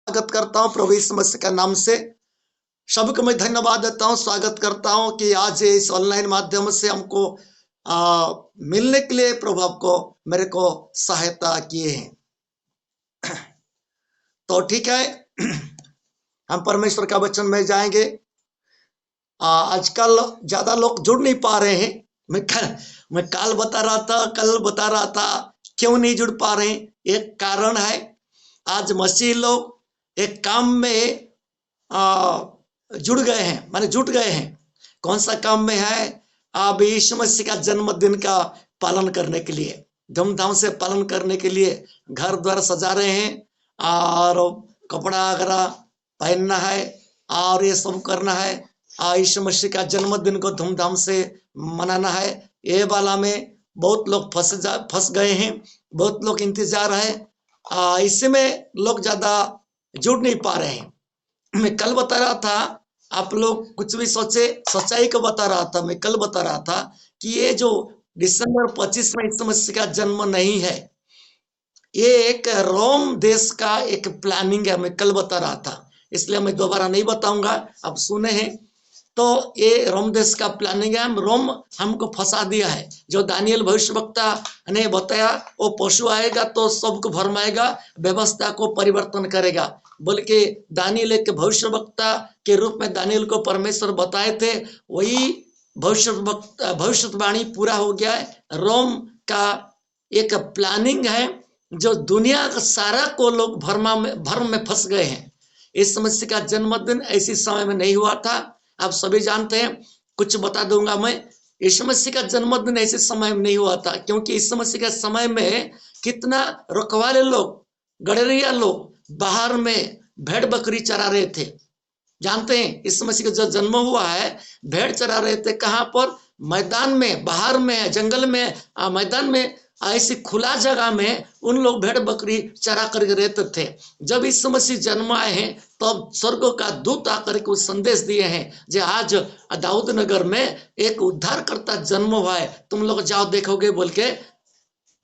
स्वागत करता हूं प्रभु यीशु मसीह के नाम से। सबको मैं धन्यवाद देता हूं, स्वागत करता हूं कि आज इस ऑनलाइन माध्यम से हमको मिलने के लिए प्रभु आपको मेरे को सहायता किए हैं। तो ठीक है, हम परमेश्वर का वचन में जाएंगे। आजकल ज्यादा लोग जुड़ नहीं पा रहे हैं। मैं कल बता रहा था क्यों नहीं जुड़ पा रहे हैं। एक कारण है, आज मसीह लोग एक काम में जुड़ गए हैं, माने जुट गए हैं। कौन सा काम में है? अब यीशु मसीह का जन्मदिन का पालन करने के लिए, धूमधाम से पालन करने के लिए घर द्वार सजा रहे हैं और कपड़ा वगैरह पहनना है और ये सब करना है। यीशु मसीह का जन्मदिन को धूमधाम से मनाना है। ये वाला में बहुत लोग फंस गए हैं, बहुत लोग इंतजार है। इसमें लोग ज्यादा जुड़ नहीं पा रहे हैं। मैं कल बता रहा था, आप लोग कुछ भी सोचे, सच्चाई को बता रहा था। मैं कल बता रहा था कि ये जो दिसंबर 25 में यीशु मसीह का जन्म नहीं है, ये एक रोम देश का एक प्लानिंग है। मैं कल बता रहा था, इसलिए मैं दोबारा नहीं बताऊंगा, आप सुने हैं। तो ये रोम देश का प्लानिंग है। रोम हमको फंसा दिया है। जो दानियल भविष्यवक्ता ने बताया, वो पशु आएगा तो सबको भरमाएगा, व्यवस्था को परिवर्तन करेगा। बल्कि दानियल एक भविष्यवक्ता के रूप में दानियल को परमेश्वर बताए थे, वही भविष्यवाणी पूरा हो गया है। रोम का एक प्लानिंग है जो दुनिया का सारा को लोग भ्रम में फंस गए हैं। इस मसीह का जन्मदिन ऐसी समय में नहीं हुआ था, आप सभी जानते हैं। कुछ बता दूंगा मैं। यीशु मसीह का जन्मदिन ऐसे समय में नहीं हुआ था, क्योंकि यीशु मसीह के समय में कितना रखवाले लोग, गडरिया लोग बाहर में भेड़ बकरी चरा रहे थे। जानते हैं, यीशु मसीह का जो जन्म हुआ है, भेड़ चरा रहे थे। कहां पर? मैदान में, बाहर में, जंगल में, मैदान में, ऐसी खुला जगह में उन लोग भेड़ बकरी चरा करके रहते थे। जब यीशु मसीह जन्म आए हैं, तब स्वर्ग का दूत आकर के संदेश दिए हैं जो आज दाऊद नगर में एक उद्धारकर्ता जन्म हुआ है, तुम लोग जाओ देखोगे, बोल के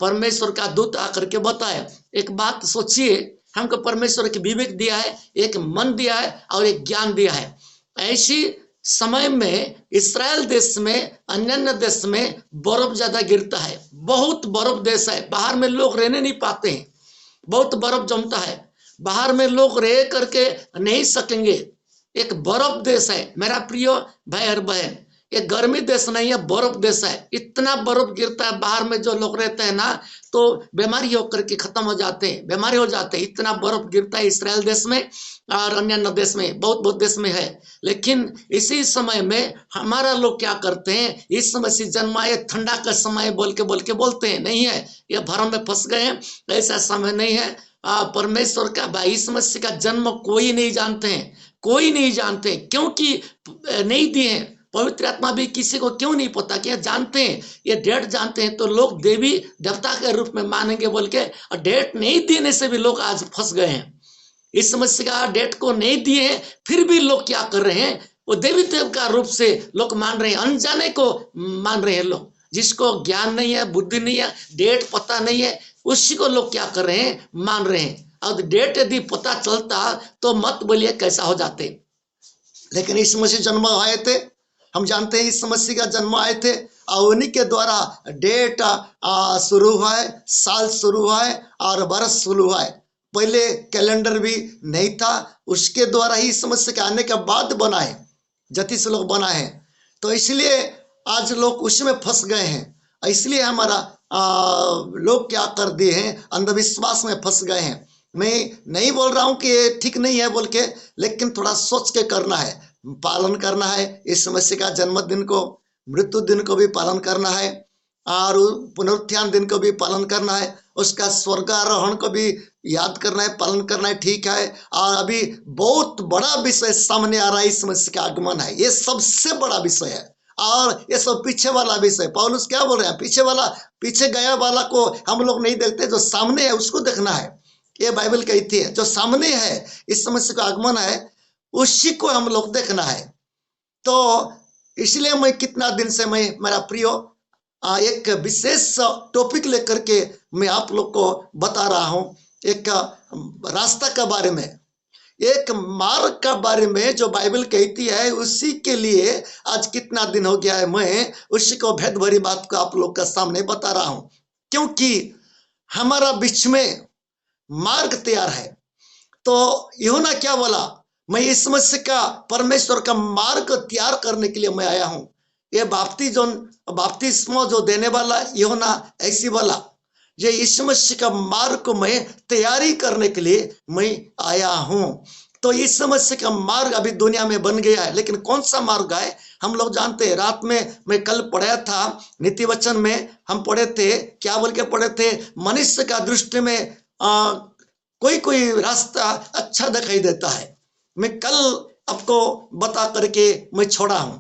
परमेश्वर का दूत आकर के बताया। एक बात सोचिए, हमको परमेश्वर के विवेक दिया है, एक मन दिया है और एक ज्ञान दिया है। ऐसी समय में इस्राएल देश में, अन्य देश में बर्फ ज्यादा गिरता है, बहुत बर्फ देश है, बाहर में लोग रहने नहीं पाते हैं, बहुत बर्फ जमता है, बाहर में लोग रह करके नहीं सकेंगे। एक बर्फ देश है मेरा प्रिय भाई और बहन। ये गर्मी देश नहीं है, बर्फ देश है। इतना बर्फ गिरता है, बाहर में जो लोग रहते हैं ना, तो बीमारी होकर के खत्म हो जाते हैं, बीमारी हो जाते हैं। इतना बर्फ गिरता है इस्राएल देश में और अन्य देश में, बहुत देश में है। लेकिन इसी समय में हमारा लोग क्या करते हैं, इस मसीह जन्माए ठंडा का समय बोल के बोलते हैं। नहीं है, ये भ्रम में फंस गए हैं। ऐसा समय नहीं है। परमेश्वर का, यीशु मसीह का जन्म कोई नहीं जानते हैं, कोई नहीं जानते, क्योंकि नहीं दिए हैं। पवित्र आत्मा भी किसी को क्यों नहीं पता कि जानते हैं, ये डेट जानते हैं तो लोग देवी देवता के रूप में मानेंगे बोल के, और डेट नहीं देने से भी लोग आज फंस गए हैं। इस समस्या का डेट को नहीं दिए हैं, फिर भी लोग क्या कर रहे हैं, वो देवी देव का रूप से लोग मान रहे हैं, अनजाने को मान रहे हैं लोग। जिसको ज्ञान नहीं है, बुद्धि नहीं है, डेट पता नहीं है, उसी को लोग क्या कर रहे हैं, मान रहे हैं। और डेट यदि पता चलता तो मत बोलिए कैसा हो जाते। लेकिन इस मसीह जन्म आए थे, हम जानते हैं इस मसीह का जन्म आए थे और उन्हीं के द्वारा डेट शुरू हुआ है, साल शुरू हुआ है और बरस शुरू हुआ है। पहले कैलेंडर भी नहीं था, उसके द्वारा ही इस मसीह के आने के बाद बना है, जतीस लोग बना है। तो इसलिए आज लोग उसमें फंस गए हैं। इसलिए हमारा लोग क्या कर दिए हैं, अंधविश्वास में फंस गए हैं। मैं नहीं बोल रहा हूं कि ये ठीक नहीं है बोल के, लेकिन थोड़ा सोच के करना है, पालन करना है। इस मसीह का जन्मदिन को, मृत्यु दिन को भी पालन करना है और पुनरुत्थान दिन को भी पालन करना है, उसका स्वर्गारोहण को भी याद करना है, पालन करना है। ठीक है। और अभी बहुत बड़ा विषय सामने आ रहा है, इस मसीह का आगमन है, ये सबसे बड़ा विषय है। और ये सब पीछे वाला विषय, पौलुस क्या बोल रहे हैं, पीछे गया वाला को हम लोग नहीं देखते, जो सामने है उसको देखना है। ये बाइबल कहती है, जो सामने है, इस मसीह का आगमन है, उसी को हम लोग देखना है। तो इसलिए मैं कितना दिन से मेरा प्रिय एक विशेष टॉपिक लेकर के मैं आप लोग को बता रहा हूं, एक रास्ता के बारे में। एक मार्ग का बारे में जो बाइबल कहती है, उसी के लिए आज कितना दिन हो गया है मैं उसी को भेद भरी बात को आप लोग का सामने बता रहा हूं, क्योंकि हमारा बीच में मार्ग तैयार है। तो यूहन्ना क्या बोला, मैं इस मसीह का, परमेश्वर का मार्ग तैयार करने के लिए मैं आया हूं। ये बपतिस्मा जो देने वाला यूहन्ना ऐसी बोला, ये यीशु मसीह का मार्ग को मैं तैयारी करने के लिए मैं आया हूं। तो यीशु मसीह का मार्ग अभी दुनिया में बन गया है, लेकिन कौन सा मार्ग है हम लोग जानते हैं। रात में मैं कल पढ़ाया था नीति वचन में, हम पढ़े थे, क्या बोल के पढ़े थे, मनुष्य का दृष्टि में कोई कोई रास्ता अच्छा दिखाई देता है। मैं कल आपको बता करके मैं छोड़ा हूं,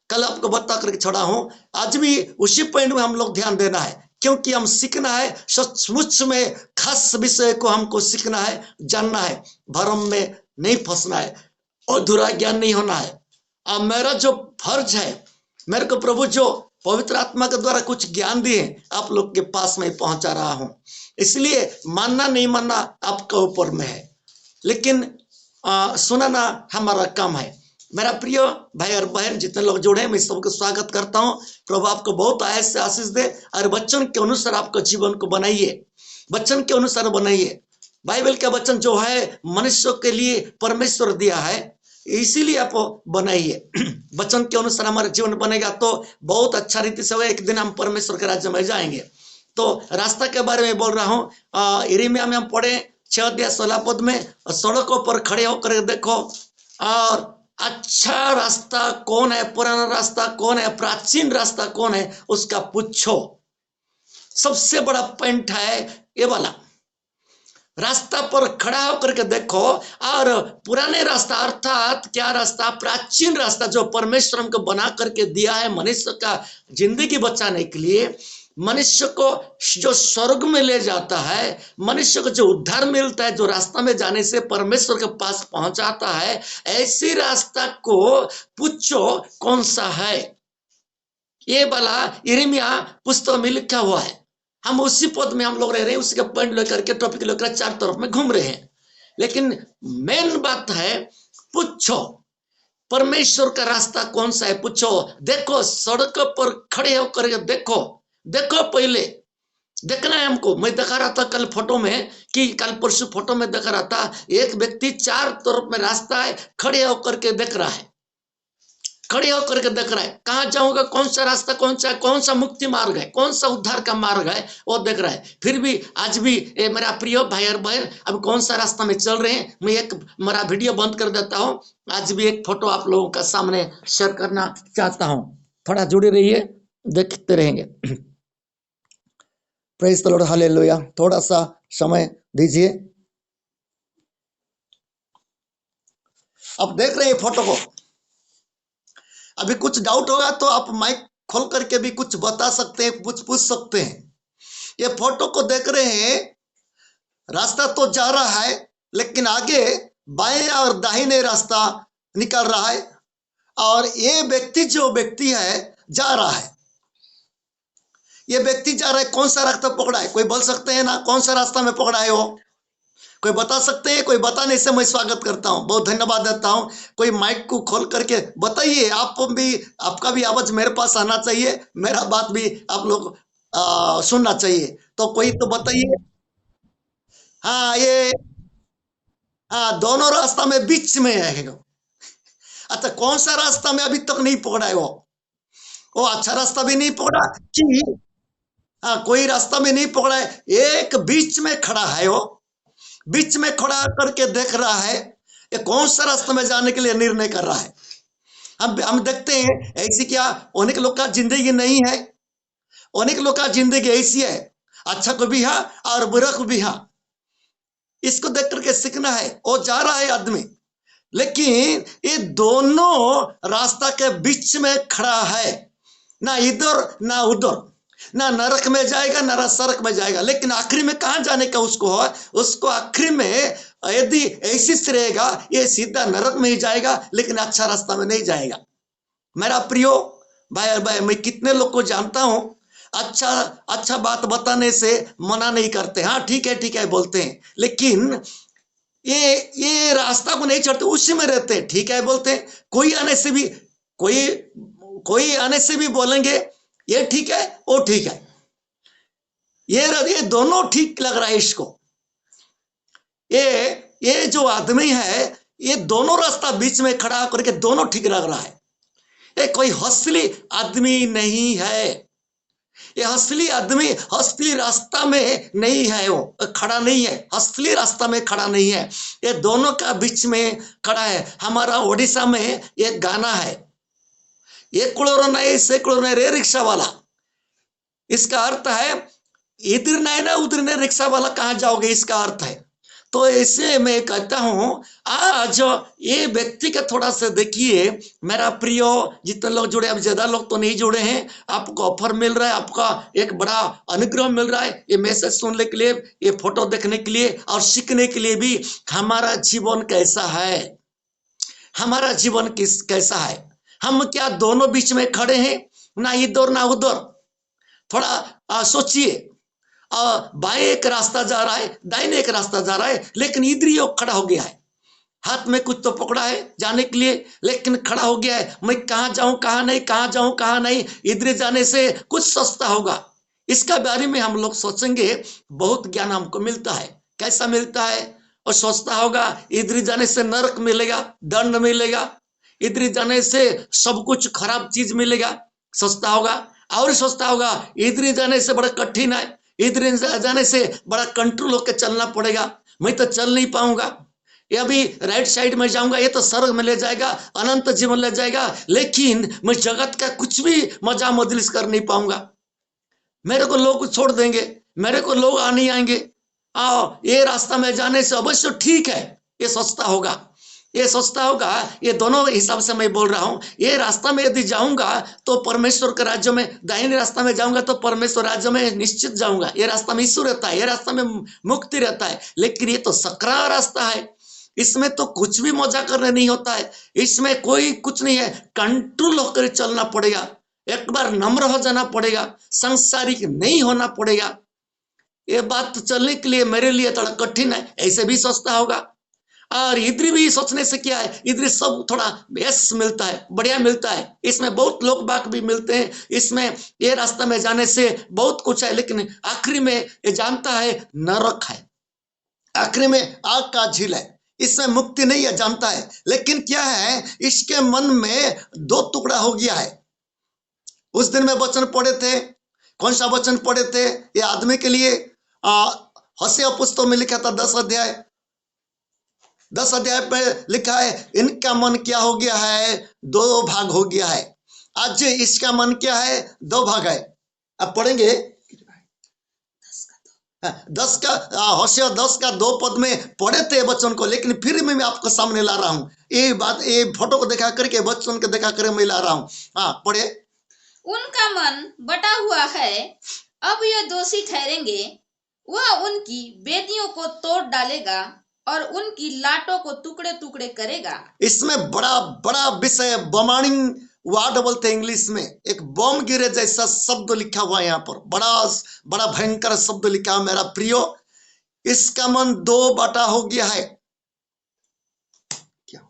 कल आपको बता करके छोड़ा हूं। आज भी उसी पॉइंट में हम लोग ध्यान देना है, क्योंकि हम सीखना है सचमुच में, खास विषय को हमको सीखना है, जानना है, भ्रम में नहीं फंसना है, अधूरा ज्ञान नहीं होना है। अब मेरा जो फर्ज है, मेरे को प्रभु जो पवित्र आत्मा के द्वारा कुछ ज्ञान दिए आप लोग के पास में पहुंचा रहा हूं, इसलिए मानना नहीं मानना आपका ऊपर में है, लेकिन सुनाना हमारा काम है। मेरा प्रिय भाई और बहन जितने लोग जुड़े हैं, मैं सबको स्वागत करता हूं। प्रभु आपको बहुत आयत से आशीष दे और वचन के अनुसार आपको जीवन को बनाइए, वचन के अनुसार बनाइए। बाइबल का वचन जो है मनुष्यों के लिए परमेश्वर दिया है, इसीलिए आप बनाइए। वचन के अनुसार हमारा जीवन बनेगा तो बहुत अच्छा रीति से एक दिन हम परमेश्वर के राज्य में जाएंगे। तो रास्ता के बारे में बोल रहा हूँ। यिर्मयाह में हम पढ़े 6:16 में, सड़कों पर खड़े होकर देखो और अच्छा रास्ता कौन है, पुराना रास्ता कौन है, प्राचीन रास्ता कौन है, उसका पूछो। सबसे बड़ा पॉइंट है ये वाला, रास्ता पर खड़ा होकर के देखो। और पुराने रास्ता अर्थात क्या रास्ता, प्राचीन रास्ता जो परमेश्वर हमको बना करके दिया है मनुष्य का जिंदगी बचाने के लिए, मनुष्य को जो स्वर्ग में ले जाता है, मनुष्य को जो उद्धार मिलता है, जो रास्ता में जाने से परमेश्वर के पास पहुंचाता है, ऐसी रास्ता को पूछो कौन सा है। ये वाला यिर्मयाह पुस्तक में लिखा हुआ है। हम उसी पद में हम लोग रह रहे हैं, उसी का पॉइंट लेकर के, टॉपिक लेकर चार तरफ में घूम रहे हैं। लेकिन मेन बात है, पूछो परमेश्वर का रास्ता कौन सा है, पूछो। देखो सड़क पर खड़े होकर देखो, देखो पहले देखना है हमको। मैं दिखा रहा था कल फोटो में, कि कल परसों फोटो में दिखा रहा था, एक व्यक्ति चार तरफ में रास्ता है, खड़े होकर के देख रहा है, खड़े होकर के देख रहा है, कहां जाऊंगा, कौन सा रास्ता, कौन सा मुक्ति मार्ग है, कौन सा उद्धार का मार्ग है, वो देख रहा है। फिर भी आज भी मेरा प्रिय भाई और बहन, अब कौन सा रास्ता में चल रहे हैं, मैं एक मेरा वीडियो बंद कर देता हूं। आज भी एक फोटो आप लोगों का सामने शेयर करना चाहता हूं, थोड़ा जुड़े रहिए, देखते रहेंगे। Praise the Lord, hallelujah. थोड़ा सा समय दीजिए। अब देख रहे हैं फोटो को, अभी कुछ डाउट होगा तो आप माइक खोल करके भी कुछ बता सकते हैं, कुछ पूछ सकते हैं। ये फोटो को देख रहे हैं, रास्ता तो जा रहा है, लेकिन आगे बाएं और दाहिने रास्ता निकल रहा है, और ये व्यक्ति जो व्यक्ति है जा रहा है, ये व्यक्ति जा रहा है, कौन सा रास्ता पकड़ा है, कोई बोल सकते हैं ना, कौन सा रास्ता में पकड़ा है, वो कोई बता सकते हैं? कोई बताने से मैं स्वागत करता हूं, बहुत धन्यवाद देता हूं। कोई माइक को खोल करके बताइए, आप भी, आपका भी आवाज मेरे पास आना चाहिए, मेरा बात भी आप लोग सुनना चाहिए। तो कोई तो बताइए। हाँ, ये, हाँ, दोनों रास्ता में बीच में है। अच्छा, कौन सा रास्ता में अभी तक नहीं पकड़ा है, वो अच्छा रास्ता भी नहीं पकड़ा कि, हाँ, कोई रास्ता में नहीं पकड़ा है, एक बीच में खड़ा है, वो बीच में खड़ा करके देख रहा है, ये कौन सा रास्ते में जाने के लिए निर्णय कर रहा है। हम देखते हैं ऐसी, क्या अनेक लोग का जिंदगी नहीं है, अनेक लोग का जिंदगी ऐसी है, अच्छा को भी है और बुरा को भी है। इसको देख करके सीखना है। वो जा रहा है आदमी, लेकिन ये दोनों रास्ता के बीच में खड़ा है, ना इधर ना उधर, ना नरक में जाएगा ना सड़क में जाएगा, लेकिन आखिरी में कहां जाने का उसको है, उसको आखिरी में यदि ऐसी से रहेगा, ये सीधा नरक में ही जाएगा, लेकिन अच्छा रास्ता में नहीं जाएगा। मेरा प्रियो भाई और भाई, मैं कितने लोग को जानता हूं, अच्छा बात बताने से मना नहीं करते, हाँ ठीक है बोलते हैं, लेकिन ये रास्ता को नहीं चढ़ते, उसी में रहते हैं। ठीक है बोलते हैं, कोई आने से भी बोलेंगे ये ठीक है वो ठीक है, ये दोनों ठीक लग रहा है इसको। ये जो आदमी है ये दोनों रास्ता बीच में खड़ा करके दोनों ठीक लग रहा है। ये कोई असली आदमी नहीं है, ये असली आदमी असली रास्ता में नहीं है, वो खड़ा नहीं है, असली रास्ता में खड़ा नहीं है, ये दोनों का बीच में खड़ा है। हमारा ओडिशा में एक गाना है, ये कुड़ोर नहीं से कुड़ोर नहीं रे रिक्शा वाला। इसका अर्थ है इधर नहीं ना उधर नहीं, रिक्शा वाला कहाँ जाओगे, इसका अर्थ है। तो ऐसे मैं कहता हूं आज ये व्यक्ति का थोड़ा सा देखिए मेरा प्रिय, जितने लोग जुड़े, अब ज्यादा लोग तो नहीं जुड़े हैं, आपको ऑफर मिल रहा है, आपका एक बड़ा अनुग्रह मिल रहा है ये मैसेज सुनने के लिए, ये फोटो देखने के लिए और सीखने के लिए भी। हमारा जीवन कैसा है, हमारा जीवन कैसा है, हम क्या दोनों बीच में खड़े हैं, ना इधर ना उधर। थोड़ा सोचिए, बाएं एक रास्ता जा रहा है, दाहिने एक रास्ता जा रहा है, लेकिन इधर ही खड़ा हो गया है, हाथ में कुछ तो पकड़ा है जाने के लिए, लेकिन खड़ा हो गया है, मैं कहाँ जाऊं कहाँ नहीं, कहाँ जाऊं कहाँ नहीं। इधर जाने से कुछ सस्ता होगा, इसका बारे में हम लोग सोचेंगे, बहुत ज्ञान हमको मिलता है। कैसा मिलता है? और सोचता होगा इधर जाने से नरक मिलेगा, दंड मिलेगा, इधर जाने से सब कुछ खराब चीज मिलेगा, सोचता होगा। और सोचता होगा इधर जाने से बड़ा कठिन है, इधर जाने से बड़ा कंट्रोल होकर चलना पड़ेगा, मैं तो चल नहीं पाऊंगा, ये अभी राइट साइड में जाऊंगा ये तो स्वर्ग में ले जाएगा, अनंत जीवन ले जाएगा, लेकिन मैं जगत का कुछ भी मजा मजलिस कर नहीं पाऊंगा, मेरे को लोग छोड़ देंगे, मेरे को लोग आ नहीं आएंगे। आओ ये रास्ता में जाने से अवश्य ठीक है, ये सोचता होगा, ये सोचता होगा। ये दोनों हिसाब से मैं बोल रहा हूं, ये रास्ता में यदि जाऊंगा तो परमेश्वर के राज्य में, दाहिने रास्ता में जाऊंगा तो परमेश्वर राज्य में निश्चित जाऊंगा, ये रास्ता में ईश्वर रहता है, ये रास्ता में मुक्ति रहता है। लेकिन ये तो सकरा रास्ता है, इसमें तो कुछ भी मजा करने नहीं होता है, इसमें कोई कुछ नहीं है, कंट्रोल होकर चलना पड़ेगा, एक बार नम्र हो जाना पड़ेगा, सांसारिक नहीं होना पड़ेगा। ये बात तो चलने के लिए मेरे लिए थोड़ा कठिन है, ऐसे भी सोचता होगा। और इधर भी सोचने से क्या है, इधर सब थोड़ा बेस मिलता है, बढ़िया मिलता है, इसमें बहुत लोग बाग भी मिलते हैं, इसमें ये रास्ता में जाने से बहुत कुछ है, लेकिन आखिरी में ये जानता है नरक है, आखिरी में आग का झील है, इसमें मुक्ति नहीं है, जानता है। लेकिन क्या है, इसके मन में दो टुकड़ा हो गया है। उस दिन में वचन पढ़े थे, कौन सा वचन पढ़े थे? ये आदमी के लिए होशे पुस्तक में लिखा था 10 अध्याय पे लिखा है, इनका मन क्या हो गया है, 2 भाग हो गया है। आज इसका मन क्या है, 2 भाग है। अब पढ़ेंगे 10 का होशे 10 का 2 पद में पढ़े थे वचन को, लेकिन फिर मैं आपको सामने ला रहा हूँ, ये बात, ये फोटो को दिखा करके, वचन को दिखा कर मैं ला रहा हूँ। हाँ पढ़े। उनका मन बटा हुआ है, अब ये दोषी ठहरेंगे, वह उनकी वेदियों को तोड़ डालेगा और उनकी लाटों को टुकड़े टुकड़े करेगा। इसमें बड़ा बड़ा विषय, बॉम्बिंग वर्ड बोलते हैं इंग्लिश में, एक बम गिरे जैसा शब्द लिखा हुआ है यहाँ पर, बड़ा बड़ा भयंकर शब्द लिखा है मेरा प्रियो। इसका मन 2 बटा हो गया है। क्या?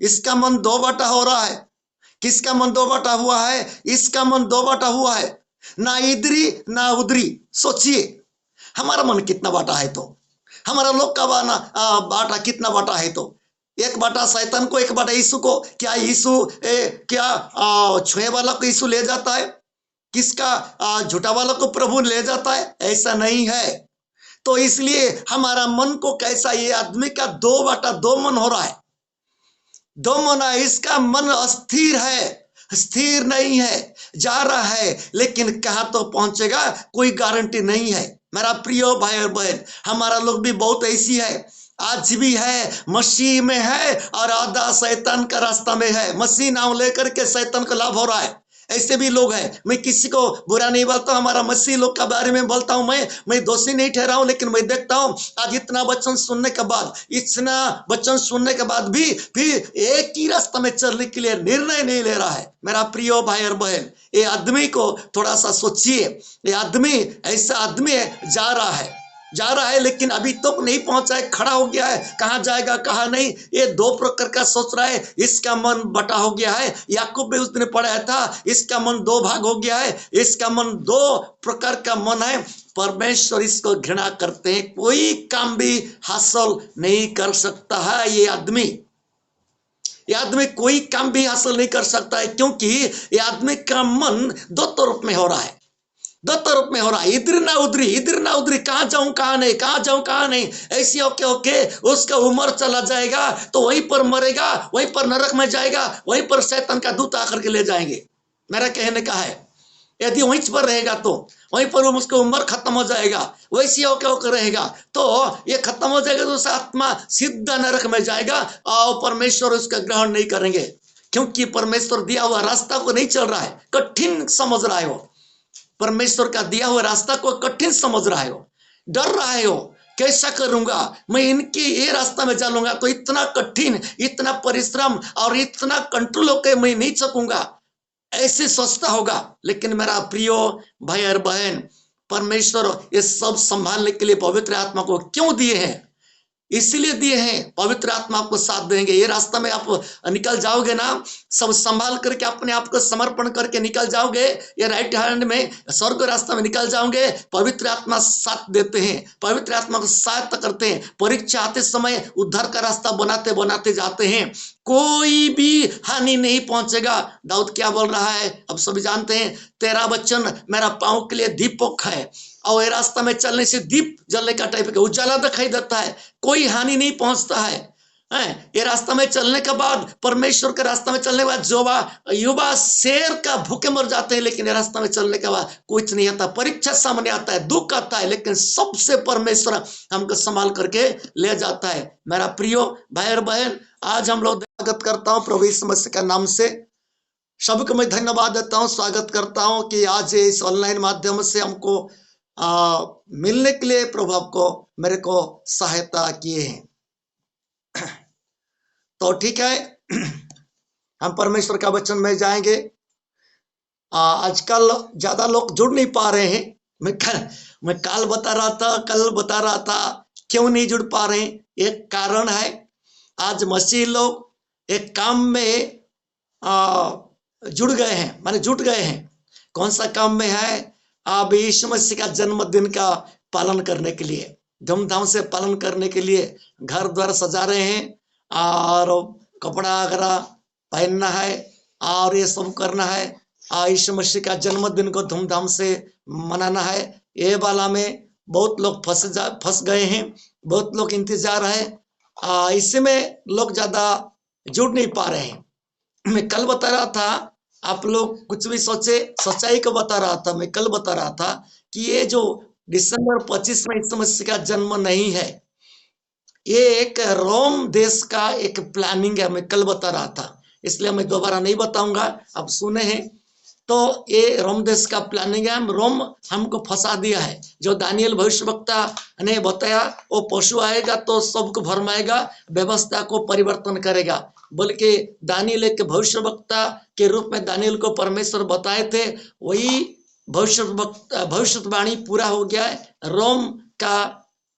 इसका मन 2 बटा हो रहा है। किसका मन 2 बटा हुआ है? इसका मन 2 बटा हुआ है, ना इधरी ना उधरी। सोचिए हमारा मन कितना बाटा है, तो हमारा लोग का बाटा कितना बाटा है, तो 1 बाटा शैतान को, 1 बाटा यीशु को। क्या यीशु क्या छुए वाला को यीशु ले जाता है? किसका झूठा वाला को प्रभु ले जाता है? ऐसा नहीं है। तो इसलिए हमारा मन को कैसा, ये आदमी का 2 बाटा 2 मन हो रहा है, 2 मन है, इसका मन अस्थिर है, स्थिर नहीं है, जा रहा है, लेकिन कहाँ तो पहुंचेगा कोई गारंटी नहीं है। मेरा प्रिय भाई और बहन, हमारा लोग भी बहुत ऐसी है, आज भी है, मसीह में है और आधा शैतान का रास्ता में है। मसीह नाम लेकर के शैतान को लाभ हो रहा है, ऐसे भी लोग हैं। मैं किसी को बुरा नहीं बोलता, हमारा मसीह लोग के बारे में बोलता हूं। मैं दोषी नहीं ठहरा हूं, लेकिन मैं देखता हूं आज इतना वचन सुनने के बाद, इतना वचन सुनने के बाद भी फिर एक ही रास्ता में चलने के लिए निर्णय नहीं ले रहा है। मेरा प्रिय भाई और बहन, ये आदमी को थोड़ा सा सोचिए, ये आदमी ऐसा आदमी जा रहा है, जा रहा है लेकिन अभी तक नहीं पहुंचा है, खड़ा हो गया है, कहाँ जाएगा कहाँ नहीं, ये दो प्रकार का सोच रहा है। इसका मन बटा हो गया है। याकूब भी उस दिन पढ़ाया था, इसका मन दो भाग हो गया है, इसका मन दो प्रकार का मन है। परमेश्वर इसको घृणा करते हैं, कोई काम भी हासिल नहीं कर सकता है। ये आदमी कोई काम भी हासिल नहीं कर सकता है, क्योंकि ये आदमी का मन दो तरफ में हो रहा है, दो तरफ में हो रहा है, इधर ना उधरी, कहाँ जाऊं कहाँ नहीं, कहाँ जाऊं कहाँ नहीं। ऐसी होके उसका उम्र चला जाएगा, तो वहीं पर मरेगा, वहीं पर नरक में जाएगा, वहीं पर शैतान का दूत आकर के ले जाएंगे। मेरा कहने का है, यदि वहीं पर रहेगा तो वहीं पर उसका उम्र खत्म हो जाएगा, वैसी होकर रहेगा तो ये खत्म हो जाएगा, तो उसका आत्मा सीधा नरक में जाएगा और परमेश्वर उसका ग्रहण नहीं करेंगे, क्योंकि परमेश्वर दिया हुआ रास्ता को नहीं चल रहा है, कठिन समझ रहा है वो। परमेश्वर का दिया हुआ रास्ता को कठिन समझ रहा है वो, डर रहा है वो, कैसा करूंगा मैं, इनके ये रास्ता में चलूंगा तो इतना कठिन, इतना परिश्रम और इतना कंट्रोल होकर मैं नहीं सकूंगा, ऐसे सोचता होगा। लेकिन मेरा प्रियो भाई और बहन, परमेश्वर ये सब संभालने के लिए पवित्र आत्मा को क्यों दिए हैं? इसलिए दिए हैं, पवित्र आत्मा आपको साथ देंगे। ये रास्ता में आप निकल जाओगे ना, सब संभाल करके अपने आप को समर्पण करके निकल जाओगे, ये राइट हैंड में स्वर्ग रास्ता में निकल जाओगे। पवित्र आत्मा साथ देते हैं, पवित्र आत्मा को सहायता करते हैं। परीक्षा आते समय उद्धार का रास्ता बनाते बनाते जाते हैं, कोई भी हानि नहीं पहुंचेगा। दाऊद क्या बोल रहा है, अब सभी जानते हैं, तेरा वचन मेरा पांव के लिए दीपक है, और ये रास्ता में चलने से दीप जलने का टाइप का उजाला दिखाई देता है, कोई हानि नहीं पहुंचता है। ये रास्ता में चलने के बाद, परमेश्वर के रास्ता में चलने के बाद युवा शेर का भूखे मर जाते हैं, लेकिन ये रास्ता में चलने के बाद कुछ नहीं आता, परीक्षा सामने आता है, दुख आता है, लेकिन सबसे परमेश्वर हमको संभाल करके ले जाता है। मेरा प्रियो भाई और बहन, आज हम लोग स्वागत करता हूँ प्रभु यीशु मसीह का नाम से, सबको मैं धन्यवाद देता हूँ, स्वागत करता हूँ कि आज इस ऑनलाइन माध्यम से हमको मिलने के लिए प्रभु आपको मेरे को सहायता किए हैं। तो ठीक है, हम परमेश्वर का वचन में जाएंगे। आजकल ज्यादा लोग जुड़ नहीं पा रहे हैं। मैं कल बता रहा था क्यों नहीं जुड़ पा रहे हैं। एक कारण है, आज मसीह लोग एक काम में जुट गए हैं। कौन सा काम में है? अब यीशु मसीह का जन्मदिन का पालन करने के लिए, धूमधाम से पालन करने के लिए घर द्वार सजा रहे हैं और कपड़ा वगैरह पहनना है और ये सब करना है। यीशु मसीह का जन्मदिन को धूमधाम से मनाना है। ये वाला में बहुत लोग फंस गए हैं, बहुत लोग इंतजार है, इसमें लोग ज्यादा जुड़ नहीं पा रहे हैं। मैं कल बता रहा था, आप लोग कुछ भी सोचे, सच्चाई को बता रहा था। मैं कल बता रहा था कि ये जो दिसंबर 25 में यीशु मसीह का जन्म नहीं है, ये एक रोम देश का एक प्लानिंग है। मैं कल बता रहा था, इसलिए मैं दोबारा नहीं बताऊंगा, आप सुने हैं। तो ये रोम देश का प्लानिंग है। रोम हमको फंसा दिया है। जो दानियल भविष्यवक्ता ने बताया, वो पशु आएगा तो सबको भरमाएगा, व्यवस्था को परिवर्तन करेगा। बल्कि दानियल एक भविष्यवक्ता के रूप में दानियल को परमेश्वर बताए थे, वही भविष्यवाणी पूरा हो गया है। रोम का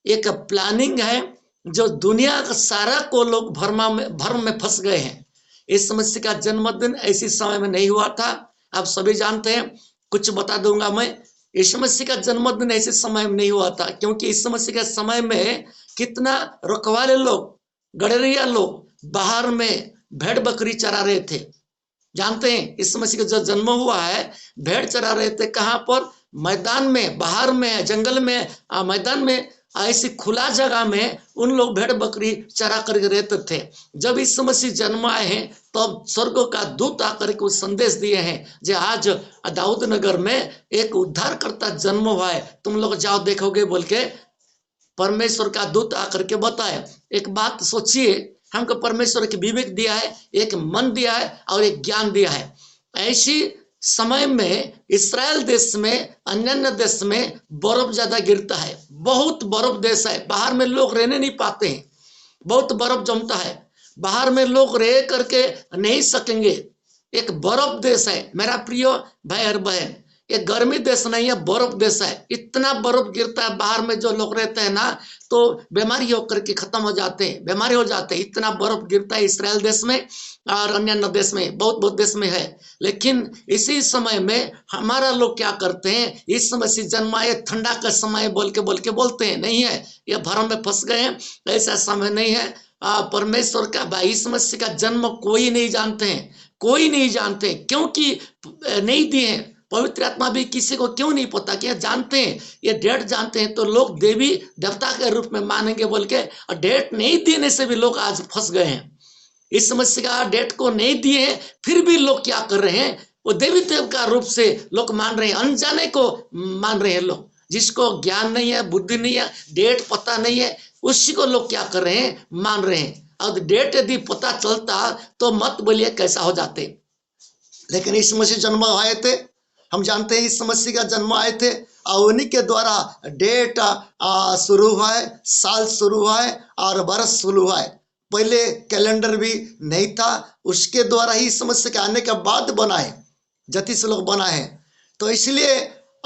एक प्लानिंग है, जो दुनिया का सारा को लोग भ्रम में फंस गए हैं। इस समस्या का जन्मदिन ऐसी समय में नहीं हुआ था, आप सभी जानते हैं। कुछ बता दूंगा मैं, यीशु मसीह का जन्मदिन ऐसे समय में नहीं हुआ था, क्योंकि यीशु मसीह के समय में कितना रखवाले लोग, गडरिया लोग बाहर में भेड़ बकरी चरा रहे थे। जानते हैं, यीशु मसीह का जो जन्म हुआ है, भेड़ चरा रहे थे। कहाँ पर? मैदान में, बाहर में, जंगल में, मैदान में, ऐसी खुला जगह में उन लोग भेड़ बकरी चरा करके रहते थे। जब यीशु मसीह जन्म आए हैं, तब स्वर्ग का दूत आकर के संदेश दिए हैं, जो आज दाऊद नगर में एक उद्धारकर्ता जन्म हुआ है, तुम लोग जाओ देखोगे, बोल के परमेश्वर का दूत आकर के बताया। एक बात सोचिए, हमको परमेश्वर के विवेक दिया है, एक मन दिया है और एक ज्ञान दिया है। ऐसी समय में इस्राएल देश में, अन्य देश में बर्फ ज्यादा गिरता है, बहुत बर्फ देश है, बाहर में लोग रहने नहीं पाते हैं, बहुत बर्फ जमता है, बाहर में लोग रह करके नहीं सकेंगे। एक बर्फ देश है। मेरा प्रिय भाई और बहन, ये गर्मी देश नहीं है, बर्फ देश है। इतना बर्फ गिरता है, बाहर में जो लोग रहते हैं ना तो बीमारी होकर के खत्म हो जाते हैं, बीमारी हो जाते हैं। इतना बर्फ गिरता है इसराइल देश में और अन्य देश में, बहुत बहुत देश में है। लेकिन इसी समय में हमारा लोग क्या करते हैं, इस समय सीजन में ये ठंडा का समय बोल के बोलते हैं, नहीं है, ये भ्रम में फंस गए हैं। ऐसा समय नहीं है। परमेश्वर का भाई यीशु मसीह का जन्म कोई नहीं जानते हैं, कोई नहीं जानते, क्योंकि नहीं दिए हैं। पवित्र आत्मा भी किसी को क्यों नहीं पता, कि जानते हैं, ये डेट जानते हैं तो लोग देवी देवता के रूप में मानेंगे बोल के, और डेट नहीं देने से भी लोग आज फंस गए हैं। इस समस्या का डेट को नहीं दिए हैं, फिर भी लोग क्या कर रहे हैं, वो देवी देव का रूप से लोग मान रहे हैं, अनजाने को मान रहे हैं लोग। जिसको ज्ञान नहीं है, बुद्धि नहीं है, डेट पता नहीं है, उसी को लोग क्या कर रहे हैं, मान रहे हैं। अब डेट यदि पता चलता तो मत बोलिए कैसा हो जाते। लेकिन इस मसीह जन्म आए थे, हम जानते हैं इस मसीह का जन्म आए थे, और उन्हीं के द्वारा डेट शुरू हुआ है, साल शुरू हुआ है और बरस शुरू हुआ है। पहले कैलेंडर भी नहीं था, उसके द्वारा ही इस मसीह के आने के बाद बना है, जति से लोग बना है। तो इसलिए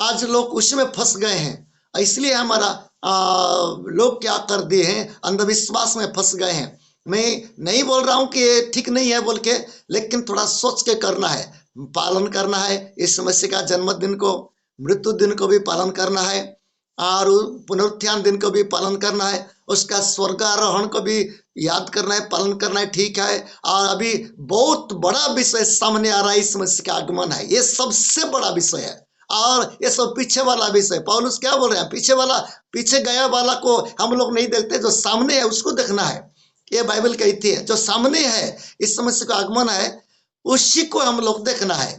आज लोग उसमें फंस गए हैं। इसलिए हमारा लोग क्या कर दिए हैं, अंधविश्वास में फंस गए हैं। मैं नहीं बोल रहा हूं कि ये ठीक नहीं है बोल के, लेकिन थोड़ा सोच के करना है, पालन करना है। इस मसीह का जन्मदिन को, मृत्यु दिन को भी पालन करना है, और पुनरुत्थान दिन को भी पालन करना है, उसका स्वर्गारोहण को भी याद करना है, पालन करना है, ठीक है। और अभी बहुत बड़ा विषय सामने आ रहा है, इस मसीह का आगमन है, ये सबसे बड़ा विषय है। और ये सब पीछे वाला विषय, पौलुस क्या बोल रहे हैं, पीछे गया वाला को हम लोग नहीं देखते, जो सामने है उसको देखना है। ये बाइबल कहती है, जो सामने है, इस मसीह का आगमन है, उसी को हम लोग देखना है।